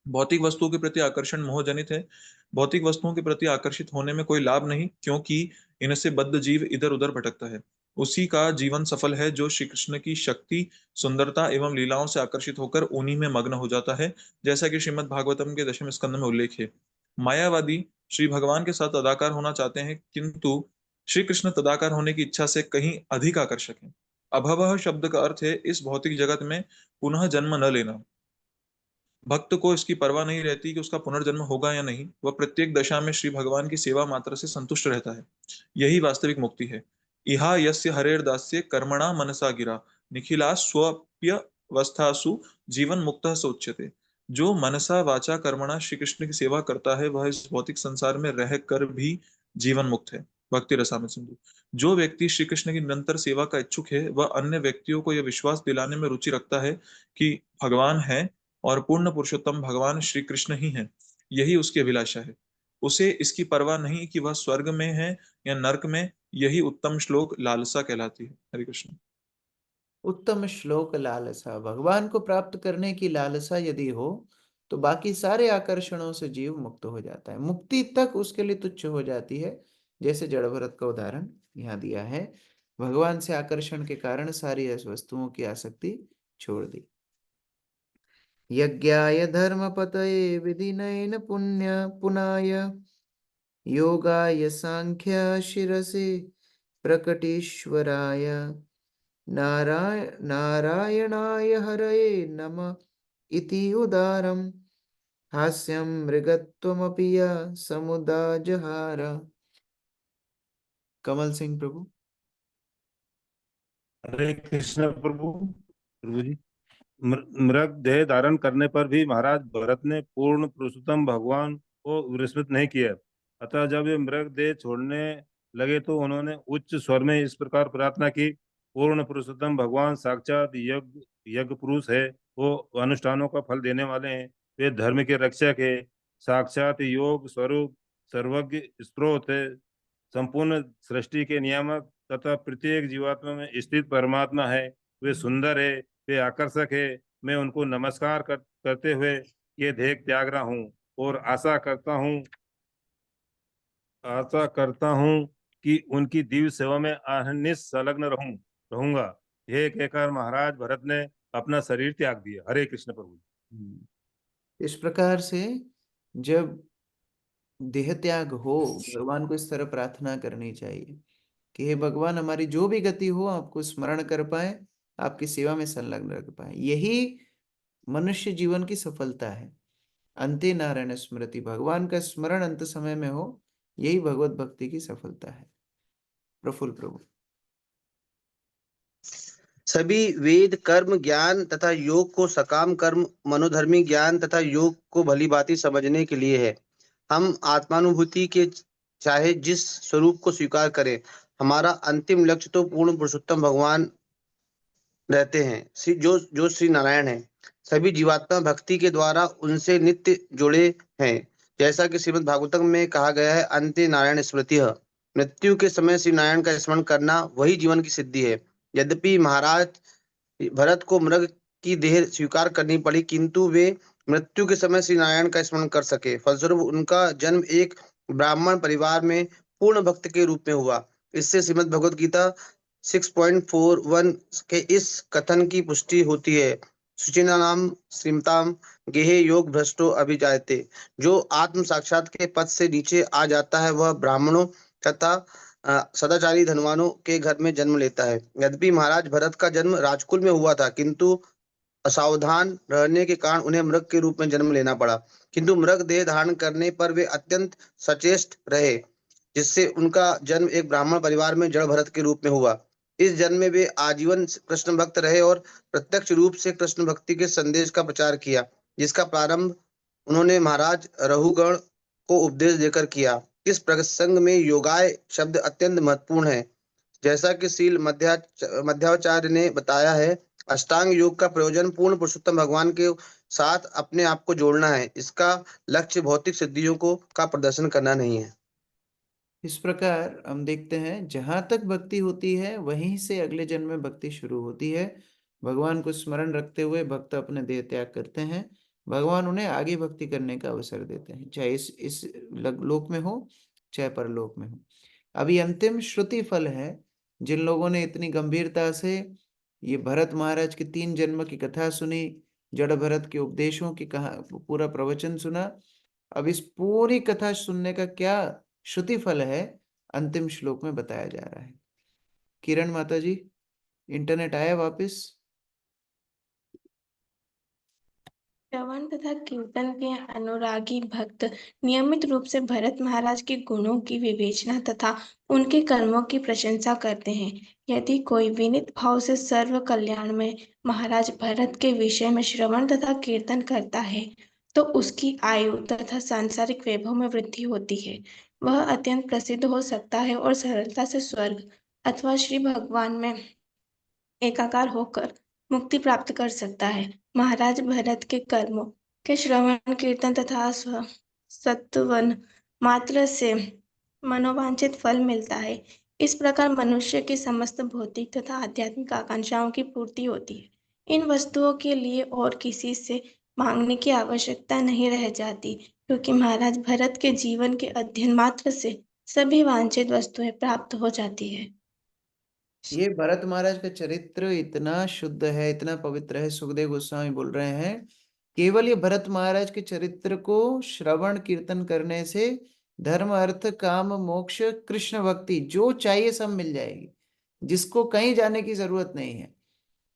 भौतिक वस्तुओं के प्रति आकर्षण मोहजनित है। भौतिक वस्तुओं के प्रति आकर्षित होने में कोई लाभ नहीं, क्योंकि इनसे बद्ध जीव इधर उधर भटकता है। उसी का जीवन सफल है जो श्री कृष्ण की शक्ति, सुंदरता एवं लीलाओं से आकर्षित होकर उन्हीं में मग्न हो जाता है, जैसा कि श्रीमद् भागवतम के 10वें स्कंद में उल्लेख है। मायावादी श्री भगवान के साथ तदाकार होना चाहते हैं, किंतु श्री कृष्ण तदाकार होने की इच्छा से कहीं अधिक आकर्षक है। अभवः शब्द का अर्थ है इस भौतिक जगत में पुनः जन्म न लेना। भक्त को इसकी परवाह नहीं रहती कि उसका पुनर्जन्म होगा या नहीं। वह प्रत्येक दशा में श्री भगवान की सेवा मात्र से संतुष्ट रहता है। यही वास्तविक मुक्ति है। इहा यस्य हरेर दास्य कर्मणा मनसा गिरा निखिला स्वप्यवस्थासु जीवन मुक्तः सोच्यते। जो मनसा वाचा कर्मणा श्री कृष्ण की सेवा करता है वह इस भौतिक संसार में रह कर भी जीवन मुक्त है। भक्ति रसामृत सिंधु। जो व्यक्ति श्री कृष्ण की निरंतर सेवा का इच्छुक है वह अन्य व्यक्तियों को यह विश्वास दिलाने में रुचि रखता है कि भगवान है और पूर्ण पुरुषोत्तम भगवान श्री कृष्ण ही हैं। यही उसकी अभिलाषा है। उसे इसकी परवाह नहीं कि वह स्वर्ग में है या नरक में। यही उत्तम श्लोक लालसा कहलाती है। हरे कृष्ण। उत्तम श्लोक लालसा। भगवान को प्राप्त करने की लालसा यदि हो तो बाकी सारे आकर्षणों से जीव मुक्त हो जाता है। मुक्ति तक उसके लिए तुच्छ हो जाती है, जैसे जड़ भरत का उदाहरण यहाँ दिया है। भगवान से आकर्षण के कारण सारी वस्तुओं की आसक्ति छोड़ दी। यज्ञाय धर्मपतये विधिनयन पुनाय योगाय सांख्य शिरसे प्रकटीश्वराय नारायणाय हरये नमः इति उदारम हास्यं मृगत्वमपि समुदाजहार। कमल सिंह प्रभु। हरे कृष्ण प्रभु। प्रभु जी, मृग देह धारण करने पर भी महाराज भरत ने पूर्ण पुरुषोत्तम भगवान को विस्मृत नहीं किया। अतः जब वे मृग देह छोड़ने लगे तो उन्होंने उच्च स्वर में इस प्रकार प्रार्थना की, पूर्ण पुरुषोत्तम भगवान साक्षात यज्ञ पुरुष है। वो अनुष्ठानों का फल देने वाले हैं। वे धर्म के रक्षक है, साक्षात योग स्वरूप, सर्वज्ञ स्रोत है, संपूर्ण सृष्टि के नियामक तथा प्रत्येक जीवात्मा में स्थित परमात्मा है। वे सुंदर है, वे आकर्षक है। मैं उनको नमस्कार करते हुए ये देह त्याग रहा हूँ और आशा करता हूँ कि उनकी दिव्य सेवा में अहर्निश संलग्न रहूंगा। यह कहकर महाराज भरत ने अपना शरीर त्याग दिया। हरे कृष्ण प्रभु। इस प्रकार से जब देह त्याग हो, भगवान को इस तरह प्रार्थना करनी चाहिए कि हे भगवान, हमारी जो भी गति हो आपको स्मरण कर पाए, आपकी सेवा में संलग्न रख पाए। यही मनुष्य जीवन की सफलता है। अंते नारायण स्मृति, भगवान का स्मरण अंत समय में हो, यही भगवत भक्ति की सफलता है। प्रफुल्ल प्रभु। सभी वेद कर्म ज्ञान तथा योग को सकाम कर्म, मनोधर्मी ज्ञान तथा योग को भली भांति समझने के लिए है। हम आत्मानुभूति के चाहे जिस स्वरूप को स्वीकार करें, हमारा अंतिम लक्ष्य तो पूर्ण पुरुषोत्तम भगवान रहते हैं, जो श्री नारायण है। सभी जीवात्मा भक्ति के द्वारा उनसे नित्य जुड़े हैं, जैसा कि श्रीमद् भागवतम में कहा गया है, अंते नारायण स्मृति। मृत्यु के समय श्री नारायण का स्मरण करना वही जीवन की सिद्धि है। यद्यपि महाराज भरत को मृग की देह स्वीकार करनी पड़ी, किंतु वे मृत्यु के समय श्री नारायण का स्मरण कर सके। फलस्वरूप उनका जन्म एक ब्राह्मण परिवार में पूर्ण भक्त के रूप में हुआ। इससे श्रीमद् भगवद गीता 6.41 के इस कथन की पुष्टि होती है, सुचिनानाम श्रीमताम गेहे योग भ्रष्टो अभिजायते। जो आत्म साक्षात के पद से नीचे आ जाता है वह ब्राह्मणों तथा सदाचारी धनवानों के घर में जन्म लेता है। यद्यपि महाराज भरत का जन्म राजकुल में हुआ था, किंतु असावधान रहने के कारण उन्हें मृग के रूप में जन्म लेना पड़ा। किंतु मृग देह धारण करने पर वे अत्यंत सचेष्ट रहे, जिससे उनका जन्म एक ब्राह्मण परिवार में जड़ भरत के रूप में हुआ। इस जन्म में वे आजीवन कृष्ण भक्त रहे और प्रत्यक्ष रूप से कृष्ण भक्ति के संदेश का प्रचार किया, जिसका प्रारंभ उन्होंने महाराज रहुगण को उपदेश देकर किया। इस प्रसंग में योगाय शब्द अत्यंत महत्वपूर्ण है। जैसा कि श्रील मध्वाचार्य ने बताया है, अष्टांग योग का प्रयोजन पूर्ण पुरुषोत्तम भगवान के साथ अपने आप को जोड़ना है। इसका लक्ष्य भौतिक सिद्धियों का प्रदर्शन करना नहीं है। इस प्रकार हम देखते हैं, जहां तक भक्ति होती है वहीं से अगले जन्म में भक्ति शुरू होती है। भगवान को स्मरण रखते हुए भक्त अपने देह त्याग करते हैं, भगवान उन्हें आगे भक्ति करने का अवसर देते हैं, चाहे इस लोक में हो चाहे परलोक में हो। अभी अंतिम श्रुति फल है। जिन लोगों ने इतनी गंभीरता से ये भरत महाराज की 3 जन्म की कथा सुनी, जड़ भरत के उपदेशों की कहा पूरा प्रवचन सुना, अब इस पूरी कथा सुनने का क्या श्रुति फल है, अंतिम श्लोक में बताया जा रहा है। किरण माता जी, इंटरनेट आया वापस? श्रवण तथा कीर्तन के अनुरागी भक्त नियमित रूप से भरत महाराज के गुणों की विवेचना तथा उनके कर्मों की प्रशंसा करते हैं। यदि कोई विनीत भाव से सर्व कल्याण में महाराज भरत के विषय में श्रवण तथा कीर्तन करता है, तो उसकी आयु तथा सांसारिक वैभव में वृद्धि होती है। वह अत्यंत प्रसिद्ध हो सकता है और सरलता से स्वर्ग अथवा श्री भगवान में एकाकार होकर मुक्ति प्राप्त कर सकता है। महाराज भरत के कर्मों के श्रवण कीर्तन तथा सत्वन मात्र से मनोवांछित फल मिलता है। इस प्रकार मनुष्य की समस्त भौतिक तथा आध्यात्मिक आकांक्षाओं की पूर्ति होती है। इन वस्तुओं के लिए और किसी से मांगने की आवश्यकता नहीं रह जाती, क्योंकि महाराज भरत के जीवन के अध्ययन मात्र से सभी वांछित वस्तुएं प्राप्त हो जाती है। ये भरत महाराज का चरित्र इतना शुद्ध है, इतना पवित्र है। सुखदेव गोस्वामी बोल रहे हैं, केवल ये भरत महाराज के चरित्र को श्रवण कीर्तन करने से धर्म अर्थ काम मोक्ष कृष्ण भक्ति जो चाहिए सब मिल जाएगी, जिसको कहीं जाने की जरूरत नहीं है।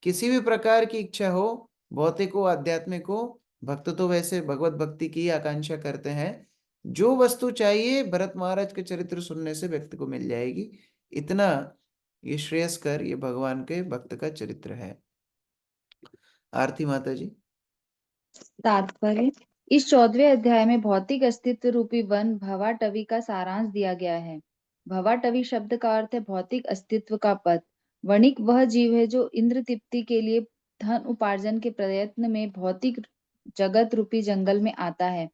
किसी भी प्रकार की इच्छा हो, भौतिक हो आध्यात्मिक हो, भक्त तो वैसे भगवत भक्ति की आकांक्षा करते हैं, जो वस्तु चाहिए भरत महाराज के चरित्र सुनने से व्यक्ति को मिल जाएगी। इतना ये श्रेयस्कर ये भगवान के भक्त का चरित्र है। आरती माता जी। तात्पर्य, इस 14वें अध्याय में भौतिक अस्तित्व रूपी वन भवाटवी का सारांश दिया गया है। भवाटवी शब्द का अर्थ है भौतिक अस्तित्व का पद। वणिक वह जीव है जो इंद्र तृप्ति के लिए धन उपार्जन के प्रयत्न में भौतिक जगत रूपी जंगल में आता है।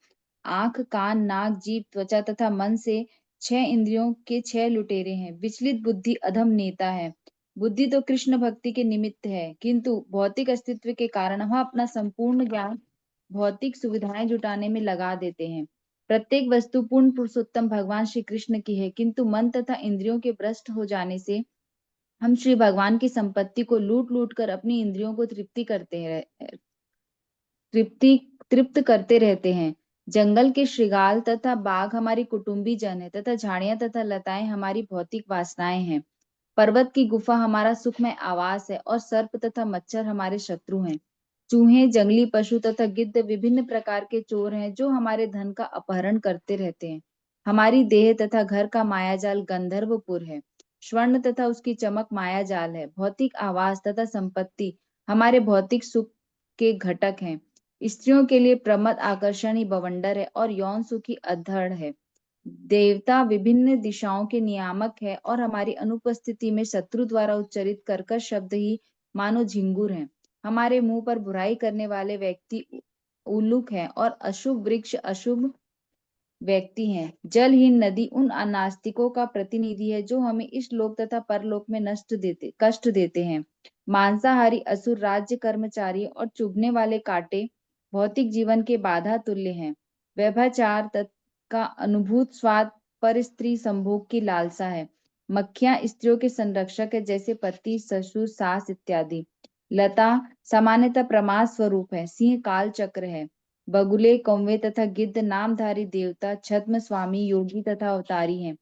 आंख, कान, नाक, जीभ, त्वचा तथा मन से 6 इंद्रियों के 6 लुटेरे हैं। विचलित बुद्धि अधम नेता है। बुद्धि तो कृष्ण भक्ति के निमित्त है, किंतु भौतिक अस्तित्व के कारण वह अपना संपूर्ण ज्ञान भौतिक सुविधाएं जुटाने में लगा देते हैं। प्रत्येक वस्तु पूर्ण पुरुषोत्तम भगवान श्री कृष्ण की है, किंतु मन तथा इंद्रियों के भ्रष्ट हो जाने से हम श्री भगवान की संपत्ति को लूट लूट कर अपनी इंद्रियों को तृप्त करते रहते हैं। जंगल के श्रृगाल तथा बाघ हमारी कुटुंबी जन है तथा झाड़ियां तथा लताएं हमारी भौतिक वासनाएं हैं। पर्वत की गुफा हमारा सुखमय आवास है और सर्प तथा मच्छर हमारे शत्रु हैं। चूहे, जंगली पशु तथा गिद्ध विभिन्न प्रकार के चोर हैं जो हमारे धन का अपहरण करते रहते हैं। हमारी देह तथा घर का मायाजाल गंधर्वपुर है। स्वर्ण तथा उसकी चमक मायाजाल है। भौतिक आवास तथा संपत्ति हमारे भौतिक सुख के घटक हैं। स्त्रियों के लिए प्रमद आकर्षण ही बवंडर है और यौन सुख ही अधड़ है। देवता विभिन्न दिशाओं के नियामक है और हमारी अनुपस्थिति में शत्रु द्वारा उच्चरित कर्कश शब्द ही मानो झिंगुर हैं। हमारे मुंह पर बुराई करने वाले व्यक्ति उल्लुक हैं और अशुभ वृक्ष अशुभ व्यक्ति हैं। जलहीन नदी उन नास्तिकों का प्रतिनिधि है जो हमें इस लोक तथा परलोक में कष्ट देते हैं। मांसाहारी असुर, राज्य कर्मचारी और चुभने वाले कांटे भौतिक जीवन के बाधा तुल्य हैं। व्यभिचार का अनुभूत स्वाद पर स्त्री संभोग की लालसा है। मक्खियां स्त्रियों के संरक्षक है जैसे पति, ससुर, सास इत्यादि। लता सामान्यतः प्रमाद स्वरूप है। सिंह काल चक्र है। बगुले, कौवे तथा गिद्ध नामधारी देवता, छद्म स्वामी, योगी तथा अवतारी हैं।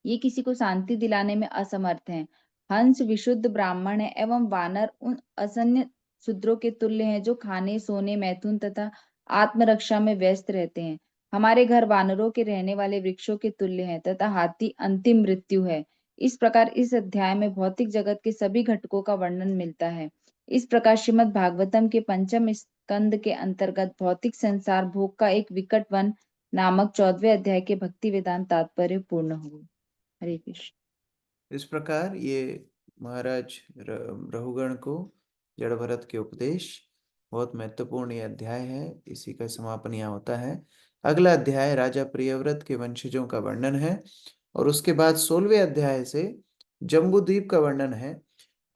ये किसी को शांति दिलाने में असमर्थ हैं। हंस विशुद्ध ब्राह्मण है एवं वानर उन असन्य शूद्रों के तुल्य हैं जो खाने, सोने, मैथुन तथा आत्मरक्षा में व्यस्त रहते हैं। हमारे घर वानरों के रहने वाले वृक्षों के तुल्य हैं तथा हाथी अंतिम मृत्यु है। इस प्रकार इस अध्याय में भौतिक जगत के सभी घटकों का वर्णन मिलता है। इस प्रकार श्रीमद् भागवतम के पंचम स्कंद के अंतर्गत भौतिक संसार भोग का एक विकट वन नामक 14वें अध्याय के भक्ति वेदांत तात्पर्य पूर्ण हुए। हरे कृष्ण। इस प्रकार ये महाराज रहुगण को जड़ भरत के उपदेश, बहुत महत्वपूर्ण ये अध्याय है। इसी का समापन यहाँ होता है। अगला अध्याय राजा प्रियव्रत के वंशजों का वर्णन है और उसके बाद 16वें अध्याय से जम्बूद्वीप का वर्णन है।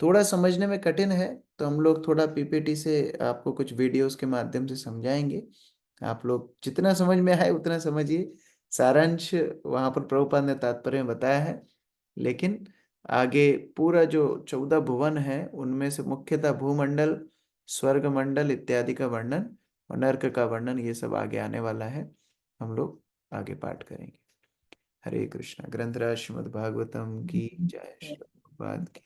थोड़ा समझने में कठिन है तो हम लोग थोड़ा पीपीटी से आपको कुछ वीडियोस के माध्यम से समझाएंगे। आप लोग जितना समझ में आए उतना समझिए। सारांश वहां पर प्रभुपाद ने तात्पर्य में बताया है, लेकिन आगे पूरा जो 14 भुवन है उनमें से मुख्यतः भूमंडल, स्वर्ग मंडल इत्यादि का वर्णन और नर्क का वर्णन, ये सब आगे आने वाला है। हम लोग आगे पाठ करेंगे। हरे कृष्णा। ग्रंथराज श्रीमद् भागवतम की जय। श्री प्रभुपाद की।